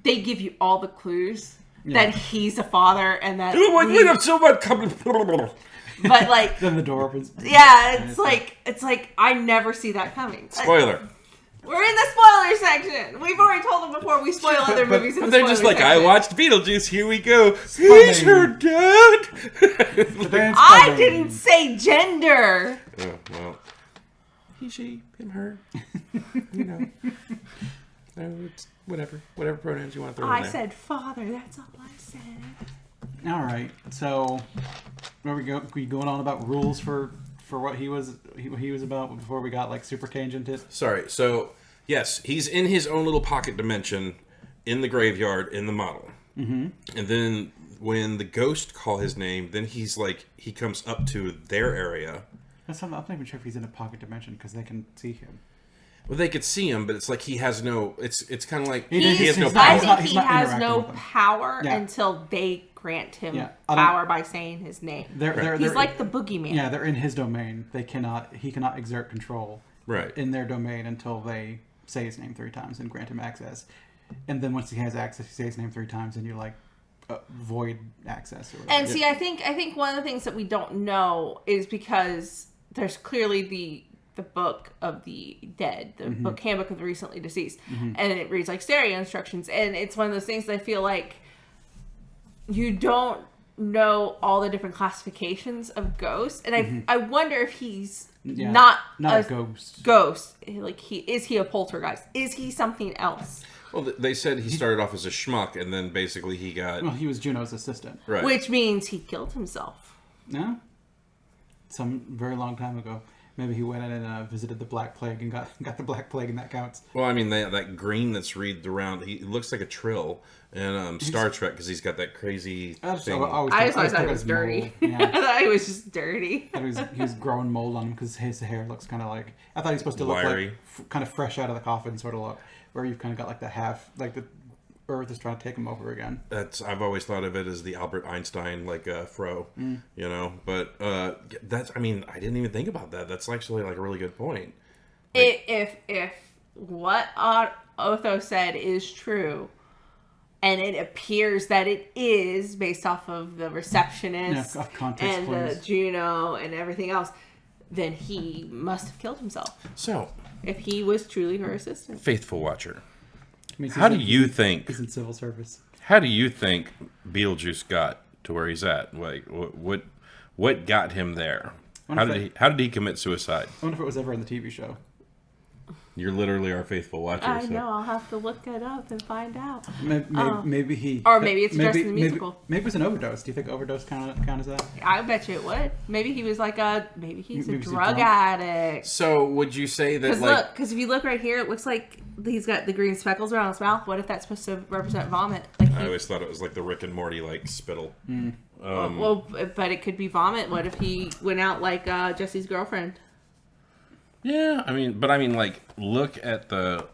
they give you all the clues that he's a father and that... we have so much coming... But like then the door opens. Yeah, it's like I never see that coming. Spoiler. We're in the spoiler section. We've already told them before we spoil other movies. In the they're just like, section. I watched Beetlejuice. Here we go. He's her dad. I didn't say gender. Oh, well, he, she, him, her. You know, it's whatever pronouns you want to throw in there. I said father. That's all I said. All right, so where we going on about rules for what he was about before we got like super tangented? Sorry. So yes, he's in his own little pocket dimension in the graveyard in the model, and then when the ghosts call his name, then he's like he comes up to their area. I'm not even sure if he's in a pocket dimension because they can see him. Well, they could see him, but it's like he has no. It's kind of like he has no power. I think he has no power until they grant him power by saying his name. He's like the boogeyman. Yeah, they're in his domain. He cannot exert control in their domain until they say his name 3 times and grant him access. And then once he has access, you say his name 3 times and you like void access. Or whatever. And see, I think one of the things that we don't know is because there's clearly the book of the dead, the book handbook of the recently deceased, and it reads like stereo instructions, and it's one of those things that I feel like you don't know all the different classifications of ghosts, and I wonder if he's not a ghost. Like is he a poltergeist? Is he something else? Well, they said he started off as a schmuck, and then basically he got... Well, he was Juno's assistant. Right. Which means he killed himself. No? Some very long time ago. Maybe he went in and visited the Black Plague and got the Black Plague, and that counts. Well, I mean, that green that's wreathed around, he looks like a Trill in Star Trek because he's got that crazy thing. I just thought it was dirty. Yeah. I thought it was just dirty. He was growing mold on him because his hair looks kind of like... I thought he was supposed to look like kind of fresh out of the coffin sort of look, where you've kind of got like the half... like the Earth is trying to take him over again. I've always thought of it as the Albert Einstein fro, you know. But that's I didn't even think about that. That's actually like a really good point. If what Otho said is true, and it appears that it is based off of the receptionist of context and clues. the Juno and everything else, then he must have killed himself. So, If he was truly her assistant. faithful watcher, Means how he's do in- you think? He's in civil service. How do you think Beetlejuice got to where he's at? Like, what got him there? How did he commit suicide? I wonder if it was ever in the TV show. You're literally our faithful watcher. I so. know, I'll have to look it up and find out. Maybe he... Or maybe it's just in the musical. Maybe it was an overdose. Do you think overdose count as that? I bet you it would. Maybe he was like maybe he's a Maybe he's drug drunk. addict. So would you say that Because if you look right here, it looks like he's got the green speckles around his mouth. What if that's supposed to represent vomit? Like I always thought it was like the Rick and Morty like spittle. well, but it could be vomit. What if he went out like Jesse's girlfriend? Yeah, I mean, like look at the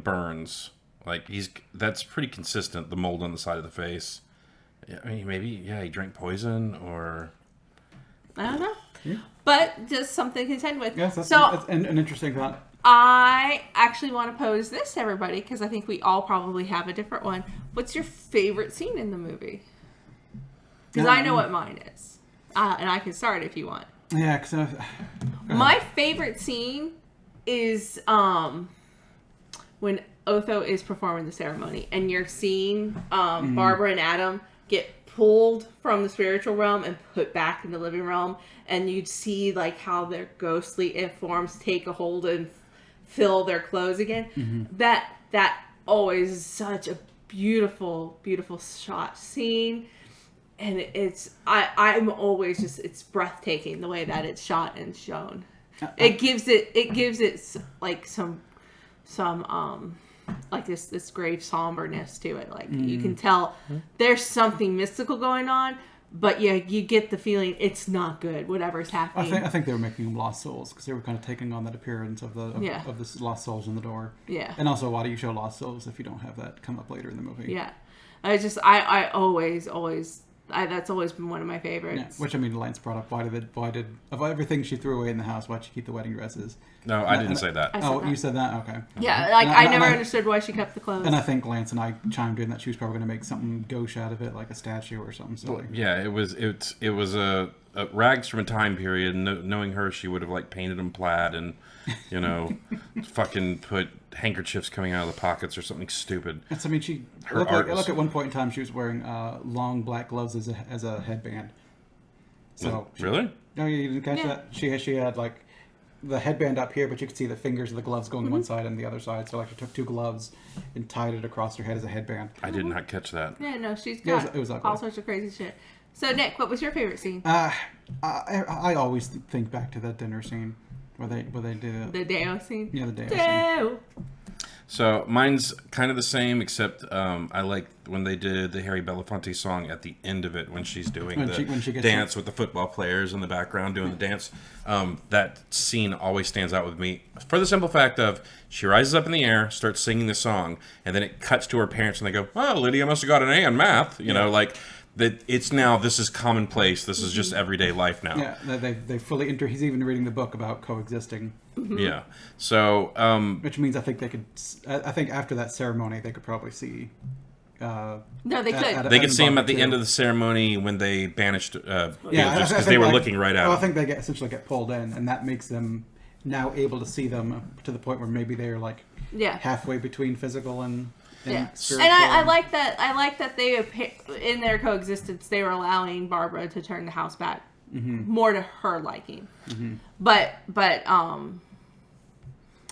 burns. Like that's pretty consistent. The mold on the side of the face. Yeah, I mean, maybe he drank poison or. I don't know. Yeah. But just something to contend with. Yes, that's so an interesting thought. I actually want to pose this to everybody because I think we all probably have a different one. What's your favorite scene in the movie? Because I know what mine is. And I can start if you want. Yeah, because My favorite scene is when Otho is performing the ceremony and you're seeing Barbara and Adam get pulled from the spiritual realm and put back in the living realm, and you'd see like how their ghostly forms take a hold and fill their clothes again. That always is such a beautiful shot scene. And I'm always just, it's breathtaking the way that it's shot and shown. It gives it like some like this great somberness to it. Like you can tell there's something mystical going on, but you get the feeling it's not good, whatever's happening. I think they were making them lost souls because they were kind of taking on that appearance of the lost souls in the door. Yeah. And also, why do you show lost souls if you don't have that come up later in the movie? Yeah. I always that's always been one of my favorites. Yeah. Which, I mean, Lance brought up, why did of everything she threw away in the house, why'd she keep the wedding dresses? No, I didn't say that. You said that? Okay. Yeah, like I never understood why she kept the clothes. And I think Lance and I chimed in that she was probably going to make something gauche out of it, like a statue or something silly. Yeah, it was a rags from a time period. Knowing her, she would have like painted them plaid and fucking put handkerchiefs coming out of the pockets or something stupid. It's, I mean, she look at one point in time she was wearing long black gloves as a headband. So really? No, you didn't catch that? She had like the headband up here, but you could see the fingers of the gloves going one side and the other side. So like she took two gloves and tied it across her head as a headband. I did not catch that. Yeah, no, she's got it was ugly. all sorts of crazy shit. So Nick, what was your favorite scene? I always think back to that dinner scene where they did The Deo scene? Yeah, the Deo scene. Deo! So mine's kind of the same, except I like when they did the Harry Belafonte song at the end of it when she's doing when she gets dance with the football players in the background doing the dance. That scene always stands out with me for the simple fact of she rises up in the air, starts singing the song, and then it cuts to her parents and they go, "Oh, Lydia must have got an A in math." You know, like that. It's now this is commonplace. This is just everyday life now. Yeah, they fully enter. He's even reading the book about coexisting. Yeah. So, which means I think they could. I think after that ceremony, they could probably see. No, they could. They could see him at the end of the ceremony when they banished Beetlejuice because they were looking right at him. I think they essentially get pulled in, and that makes them now able to see them to the point where maybe they're like halfway between physical and spiritual. And I like that. I like that they in their coexistence they were allowing Barbara to turn the house back more to her liking. But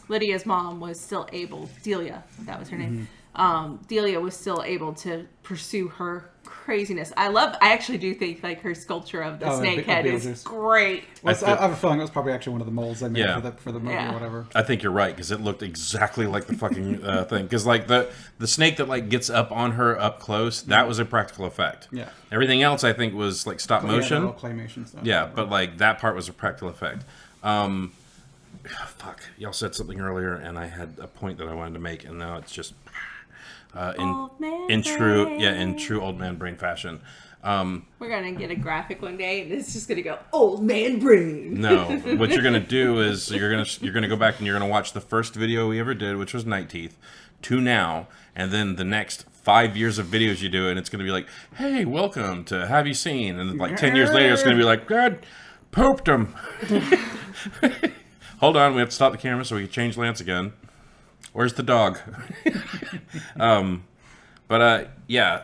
Lydia's mom was still able. Delia, that was her name. Delia was still able to pursue her craziness. I actually do think like her sculpture of the snake head is great. Well, I have a feeling it was probably actually one of the molds they made for the movie or whatever. I think you're right because it looked exactly like the fucking thing. Because like the snake that like gets up on her up close, that was a practical effect. Yeah. Everything else I think was like stop motion. Yeah, claymation stuff. Yeah, but like that part was a practical effect. Fuck, y'all said something earlier, and I had a point that I wanted to make, and now it's just in true old man brain fashion. We're gonna get a graphic one day, and it's just gonna go old man brain. No, what you're gonna do is you're gonna go back and you're gonna watch the first video we ever did, which was Night Teeth, to now, and then the next 5 years of videos you do, and it's going to be like, hey, welcome to Have You Seen? And like 10 years later, it's going to be like, God, pooped him. Hold on, we have to stop the camera so we can change Lance again. Where's the dog?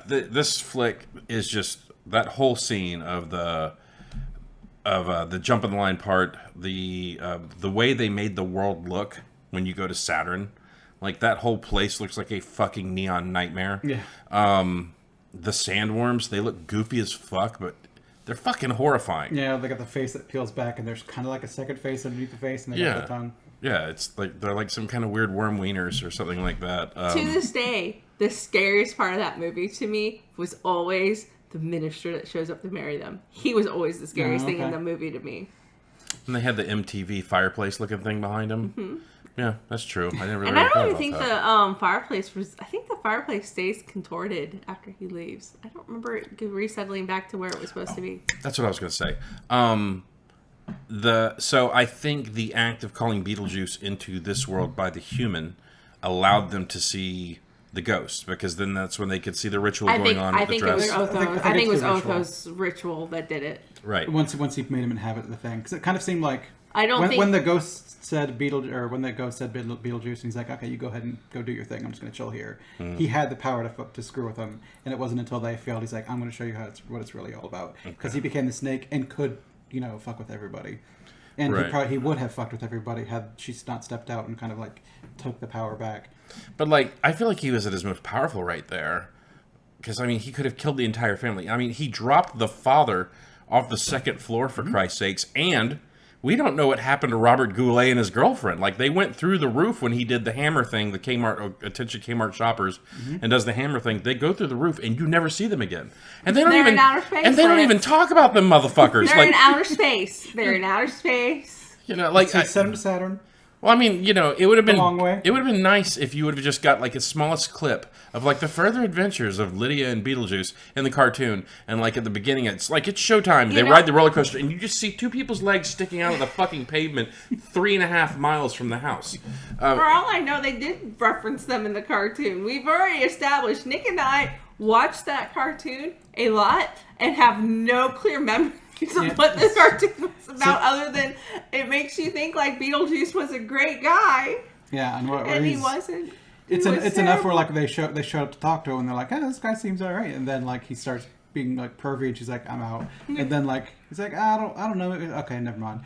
This flick is just that whole scene of the jump in the line part, the way they made the world look when you go to Saturn, like that whole place looks like a fucking neon nightmare. Yeah. The sandworms, they look goofy as fuck, but they're fucking horrifying. Yeah, they got the face that peels back, and there's kind of like a second face underneath the face, and they got the tongue. Yeah, it's like they're like some kind of weird worm wieners or something like that. To this day, the scariest part of that movie to me was always the minister that shows up to marry them. He was always the scariest thing in the movie to me. And they had the MTV fireplace looking thing behind them. Mm-hmm. Yeah, that's true. I never really And I thought don't even about think that. the fireplace was. I think the fireplace stays contorted after he leaves. I don't remember it resettling back to where it was supposed to be. That's what I was going to say. So I think the act of calling Beetlejuice into this world by the human allowed them to see the ghost, because then that's when they could see the ritual going on with the dress. I think it was the ritual. Otho's ritual that did it. Right. Once he made him inhabit the thing, because it kind of seemed like think when the ghost said Beetlejuice, and he's like, okay, you go ahead and go do your thing. I'm just going to chill here. He had the power to screw with him, and it wasn't until they failed. He's like, I'm going to show you what it's really all about, because he became the snake and could fuck with everybody. And he would have fucked with everybody had she not stepped out and kind of like took the power back. But like, I feel like he was at his most powerful right there, because I mean, he could have killed the entire family. I mean, he dropped the father off the second floor for Christ's sakes, and we don't know what happened to Robert Goulet and his girlfriend. Like, they went through the roof when he did the hammer thing, the Kmart, attention Kmart shoppers, and does the hammer thing. They go through the roof, and you never see them again. And they don't in outer space, and they don't even talk about them motherfuckers. They're in outer space. They're in outer space. Like, So send him to Saturn. well, I mean, it would have been long way. It would have been nice if you would have just got like a smallest clip of like the further adventures of Lydia and Beetlejuice in the cartoon, and like at the beginning, it's showtime. They ride the roller coaster, and you just see two people's legs sticking out of the fucking pavement 3.5 miles from the house. For all I know, they did reference them in the cartoon. We've already established, Nick and I watched that cartoon a lot and have no clear memories of what the cartoon was about, other than it makes you think like Beetlejuice was a great guy. Yeah, and he wasn't. It's enough where like they show up to talk to him, and they're like, this guy seems alright, and then like he starts being like pervy, and she's like, I'm out, and then like he's like, I don't know, okay, never mind.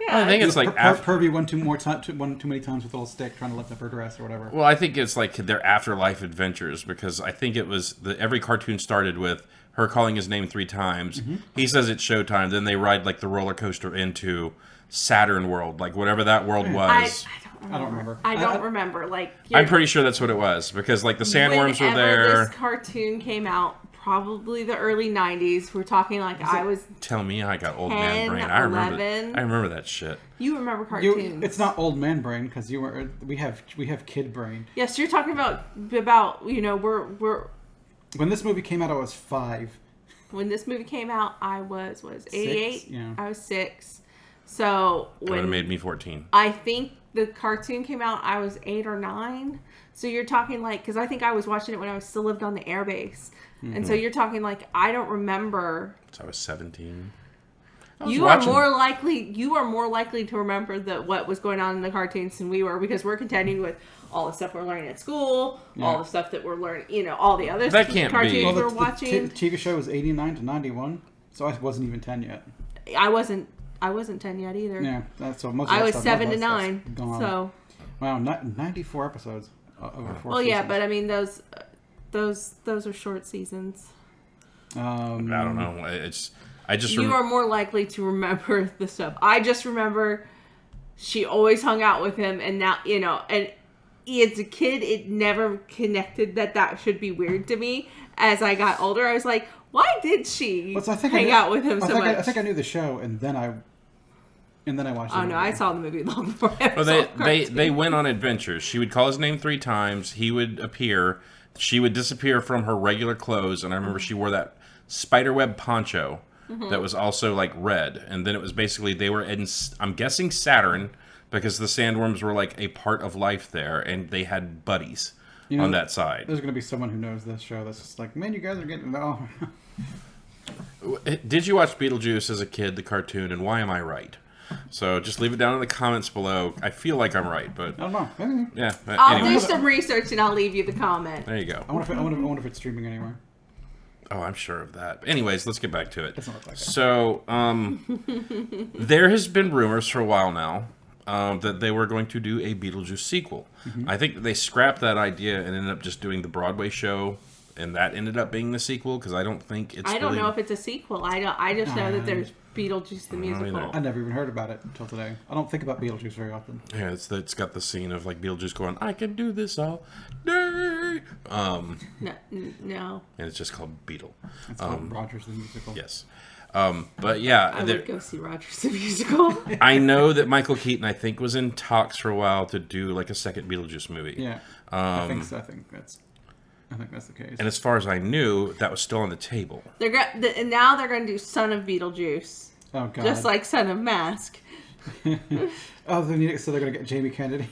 Yeah, I think it's like pervy one too many times with a little stick trying to lift up her dress or whatever. Well, I think it's like their afterlife adventures, because I think it was every cartoon started with her calling his name 3 times. He says it's showtime. Then they ride like the roller coaster into Saturn World, like whatever that world was. I don't remember. I don't remember. Like, I'm pretty sure that's what it was, because like the sandworms were whenever there. This cartoon came out, probably the early '90s. We're talking like I was. Tell me, I got old 10, man brain. 11. I remember that shit. You remember cartoons? It's not old man brain, because we have kid brain. Yes, you're talking about we're. When this movie came out, I was 5. When this movie came out, I was 88. 6? Yeah. I was 6. So That would have made me 14. I think the cartoon came out, I was 8 or 9. So you're talking like, because I think I was watching it when I still lived on the airbase, and so you're talking like I don't remember. So I was 17. You are more likely to remember what was going on in the cartoons than we were, because we're contending with all the stuff we're learning at school, all the stuff that we're learning, all the other cartoons we're watching. The TV show was 89 to 91, so I wasn't even 10 yet. I wasn't 10 yet either. Yeah, that's what most. I of was stuff, 7 to 9. So. Wow, 94 episodes over 4 Well, yeah, seasons. but I mean those are short seasons. I don't know. You are more likely to remember the stuff. I just remember she always hung out with him, and now and as a kid, it never connected that should be weird to me. As I got older, I was like, why did she hang out with him so much? I think I knew the show, and then I watched it. Oh no, I saw the movie long before I Well, saw the they went on adventures. She would call his name 3 times. He would appear. She would disappear from her regular clothes, and I remember she wore that spiderweb poncho that was also like red. And then it was basically they were in, I'm guessing, Saturn, because the sandworms were like a part of life there, and they had buddies. on that side. There's going to be someone who knows this show that's just like, man, you guys are getting... Oh. Did you watch Beetlejuice as a kid, the cartoon, and why am I right? So just leave it down in the comments below. I feel like I'm right, but... I don't know. Yeah. I'll Anyways. do some research and I'll leave you the comment. There you go. I wonder if it's streaming anywhere. Oh, I'm sure of that. Anyways, let's get back to it. Doesn't look like it. So, there has been rumors for a while now that they were going to do a Beetlejuice sequel. Mm-hmm. I think they scrapped that idea and ended up just doing the Broadway show, and that ended up being the sequel, because I don't think it's I don't really... know if it's a sequel. I just know that there's Beetlejuice the musical. either. I never even heard about it until today. I don't think about Beetlejuice very often. Yeah, it's got the scene of like Beetlejuice going, "I can do this all day." No. And it's just called Beetle. It's called Rogers the Musical. Yes. But yeah, I would go see Rogers the musical. I know that Michael Keaton, I think, was in talks for a while to do like a second Beetlejuice movie. Yeah, I think so. I think that's the case. And as far as I knew, that was still on the table. And now they're going to do Son of Beetlejuice. Oh God! Just like Son of Mask. So they're gonna get Jamie Kennedy.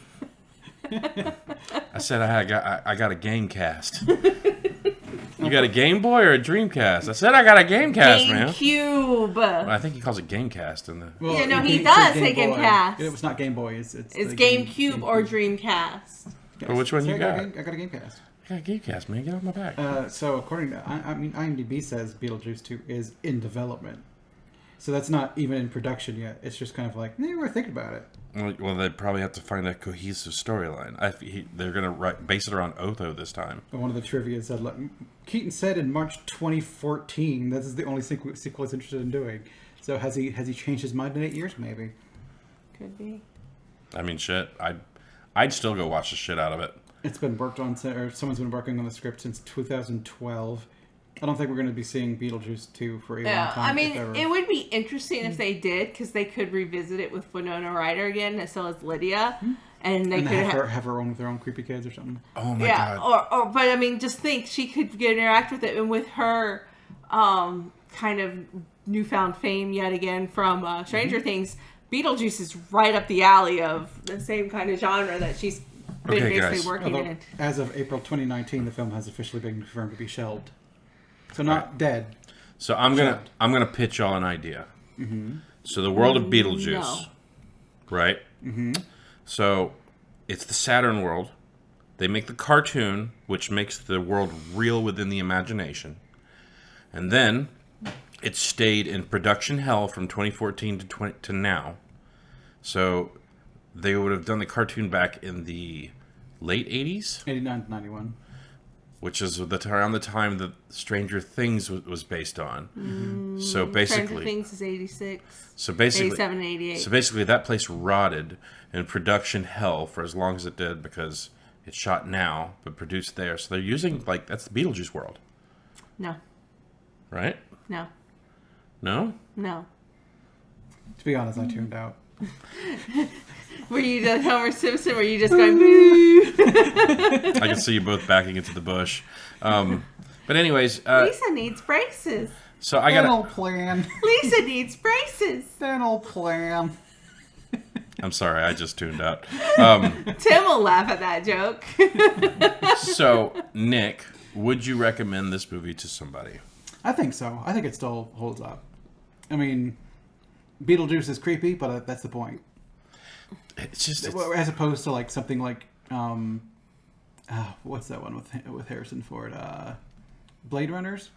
I said I got a game cast. You got a Game Boy or a Dreamcast? I said I got a game cast, man. GameCube. Well, I think he calls it Gamecast in the. Well, Yeah, no, he does say Game Gamecast. It was not Game Boy. It's GameCube or Dreamcast. Yes. Well, which one you got? I got a Gamecast. I got a Gamecast, man. Get off my back. So according to IMDb says Beetlejuice 2 is in development. So that's not even in production yet. It's just kind of like, we're thinking about it. Well, they'd probably have to find a cohesive storyline. They're going to base it around Otho this time. But one of the trivia said, look, Keaton said in March 2014 this is the only sequel he's interested in doing. So has he changed his mind in 8 years? Maybe. Could be. I mean, shit. I'd still go watch the shit out of it. It's been worked on, or someone's been working on the script since 2012. I don't think we're going to be seeing Beetlejuice 2 for a long time. I mean, it would be interesting if they did, because they could revisit it with Winona Ryder again, as well as Lydia, and they could have her own with their own creepy kids or something. Oh my god! Or but I mean, just think she could interact with it, and with her kind of newfound fame yet again from Stranger Things, Beetlejuice is right up the alley of the same kind of genre that she's been basically working in. As of April 2019, the film has officially been confirmed to be shelved. So not dead. So I'm gonna pitch y'all an idea. Mm-hmm. So the world of Beetlejuice, right? Mm-hmm. So it's the Saturn world. They make the cartoon, which makes the world real within the imagination, and then it stayed in production hell from 2014 to now. So they would have done the cartoon back in the late 80s, 89 to 91. Which is around the time that Stranger Things was based on. Mm-hmm. So basically, Stranger Things is 86. So basically, 87 and 88. So basically, that place rotted in production hell for as long as it did, because it's shot now but produced there. So they're using that's the Beetlejuice world. No. Right? No. No? No. To be honest, I tuned out. Were you the Homer Simpson? Were you just going boo? I can see you both backing into the bush. But anyways, Lisa needs braces. So I got dental plan. Lisa needs braces. Dental plan. I'm sorry, I just tuned out. Tim will laugh at that joke. So, Nick, would you recommend this movie to somebody? I think so. I think it still holds up. I mean, Beetlejuice is creepy, but that's the point. It's just as opposed to something like what's that one with Harrison Ford? Blade Runners.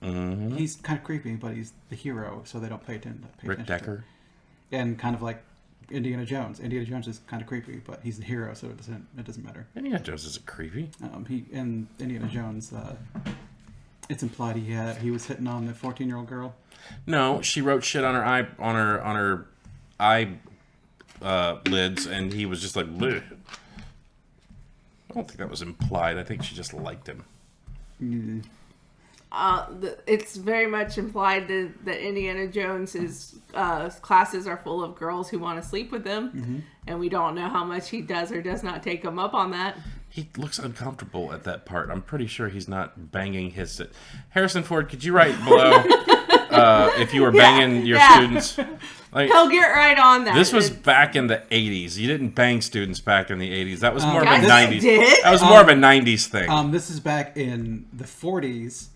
Mm-hmm. He's kind of creepy, but he's the hero, so they don't pay attention. Rick Decker. And kind of like Indiana Jones. Indiana Jones is kind of creepy, but he's the hero, so it doesn't matter. Indiana Jones isn't creepy. In Indiana Jones, it's implied he was hitting on the 14-year-old girl. No, she wrote shit on her eye lids, and he was just like, bleh. I don't think that was implied. I think she just liked him. Mm. It's very much implied that Indiana Jones's classes are full of girls who want to sleep with him, mm-hmm. and we don't know how much he does or does not take them up on that. He looks uncomfortable at that part. I'm pretty sure he's not banging his... Harrison Ford, could you write below if you were banging your students? Like, He'll get right on that. this was back in the 80s. You didn't bang students back in the 80s. That was more of a Guys 90s. did? That was more of a 90s thing. This is back in the 40s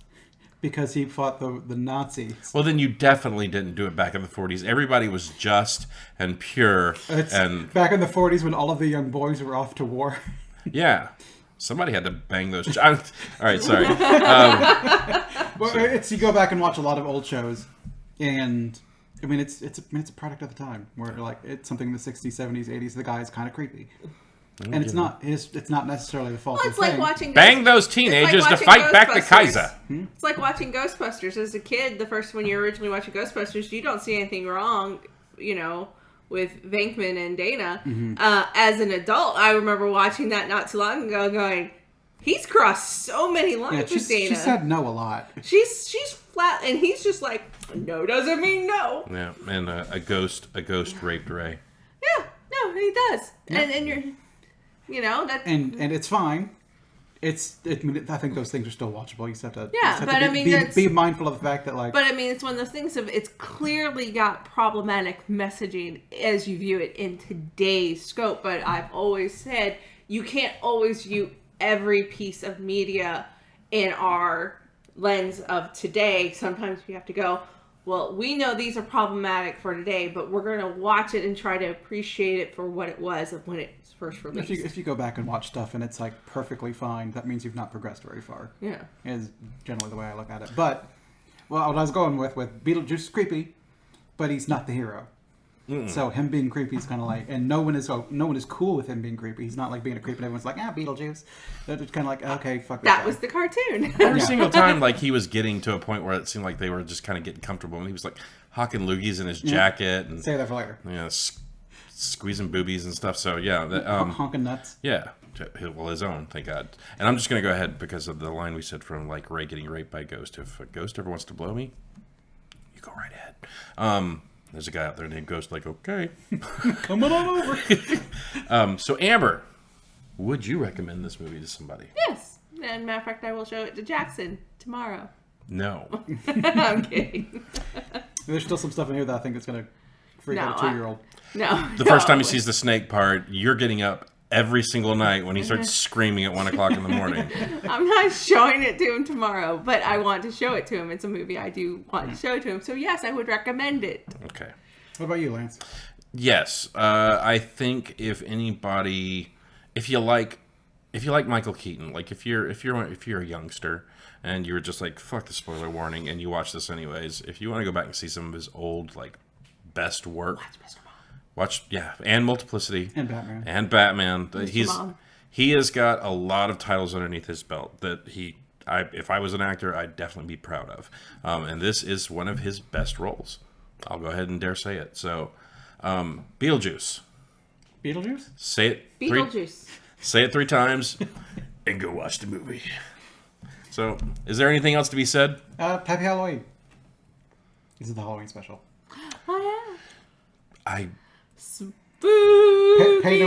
because he fought the Nazis. Well, then you definitely didn't do it back in the 40s. Everybody was just and pure. It's And back in the 40s when all of the young boys were off to war. yeah. Somebody had to bang those. All right, sorry. Well, it's you go back and watch a lot of old shows, and I mean it's a product of the time where like it's something in the 60s, 70s, 80s. The guy is kind of creepy, and it's not necessarily the fault Well, of it's the like thing. watching Bang those teenagers to watching fight back the Ghostbusters. Kaiser. It's like watching Ghostbusters as a kid. When you're originally watching Ghostbusters, you don't see anything wrong, with Venkman and Dana. As an adult, I remember watching that not too long ago, going, "He's crossed so many lines with Dana." She said no a lot. She's flat, and he's just like, "No doesn't mean no." Yeah, and a ghost raped Ray. Yeah, no, he does, and you're, that. And it's fine. I think those things are still watchable. You just have to be mindful of the fact that But I mean, it's one of those things of it's clearly got problematic messaging as you view it in today's scope. But I've always said you can't always view every piece of media in our lens of today. Sometimes we have to go, well, we know these are problematic for today, but we're going to watch it and try to appreciate it for what it was when it was first released. if you go back and watch stuff and it's like perfectly fine, that means you've not progressed very far. Yeah. Is generally the way I look at it. But what I was going with Beetlejuice is creepy, but he's not the hero. So him being creepy is kind of like, and no one is cool with him being creepy. He's not like being a creep and everyone's like, Beetlejuice. They're just kind of like, okay, fuck this That guy. was the cartoon. Every single time, like, he was getting to a point where it seemed like they were just kind of getting comfortable, and he was like hawking loogies in his jacket and Save that for later. squeezing boobies and stuff. So yeah, Honking nuts. yeah. Well, his own, thank God. And I'm just gonna go ahead because of the line we said from like Ray getting raped by a ghost. If a ghost ever wants to blow me, you go right ahead. There's a guy out there named Ghost. Like, okay, Coming on over. So Amber, would you recommend this movie to somebody? Yes. And matter of fact, I will show it to Jackson tomorrow. No. I'm kidding. There's still some stuff in here that I think is going to freak out a 2-year-old. No. The first time he sees the snake part, you're getting up every single night when he starts screaming at 1 o'clock in the morning. I'm not showing it to him tomorrow, but I want to show it to him. It's a movie I do want to show to him. So yes, I would recommend it. Okay. What about you, Lance? Yes, I think if you like Michael Keaton, like if you're a youngster and you're just like fuck the spoiler warning and you watch this anyways, if you want to go back and see some of his old like best work, watch and Multiplicity And Batman. He has got a lot of titles underneath his belt that if I was an actor, I'd definitely be proud of, and this is one of his best roles. I'll go ahead and dare say it. So, Beetlejuice. Beetlejuice? Say it. Beetlejuice. Say it 3 times, and go watch the movie. So, is there anything else to be said? Happy Halloween. This is the Halloween special. Oh, yeah. I Spooky. Pay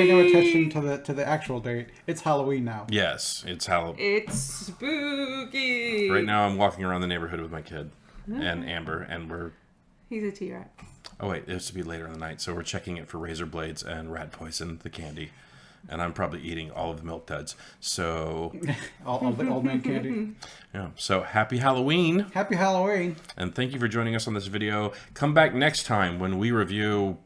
no attention to the actual date. It's Halloween now. yes, it's Halloween. It's spooky. Right now, I'm walking around the neighborhood with my kid and Amber, and we're. He's a T-Rex. Oh wait, it has to be later in the night, so we're checking it for razor blades and rat poison, the candy, and I'm probably eating all of the milk duds. So. all the old man candy. Yeah. So happy Halloween. Happy Halloween. And thank you for joining us on this video. Come back next time when we review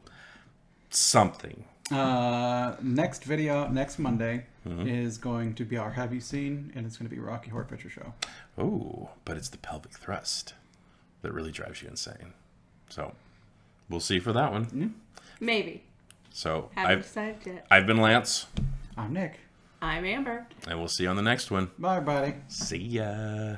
something. Next video, next Monday, is going to be our Have You Seen? And it's going to be Rocky Horror Picture Show. Oh, but it's the pelvic thrust that really drives you insane. So we'll see for that one. Maybe. So Haven't decided yet. I've been Lance. I'm Nick. I'm Amber. And we'll see you on the next one. Bye, buddy. See ya.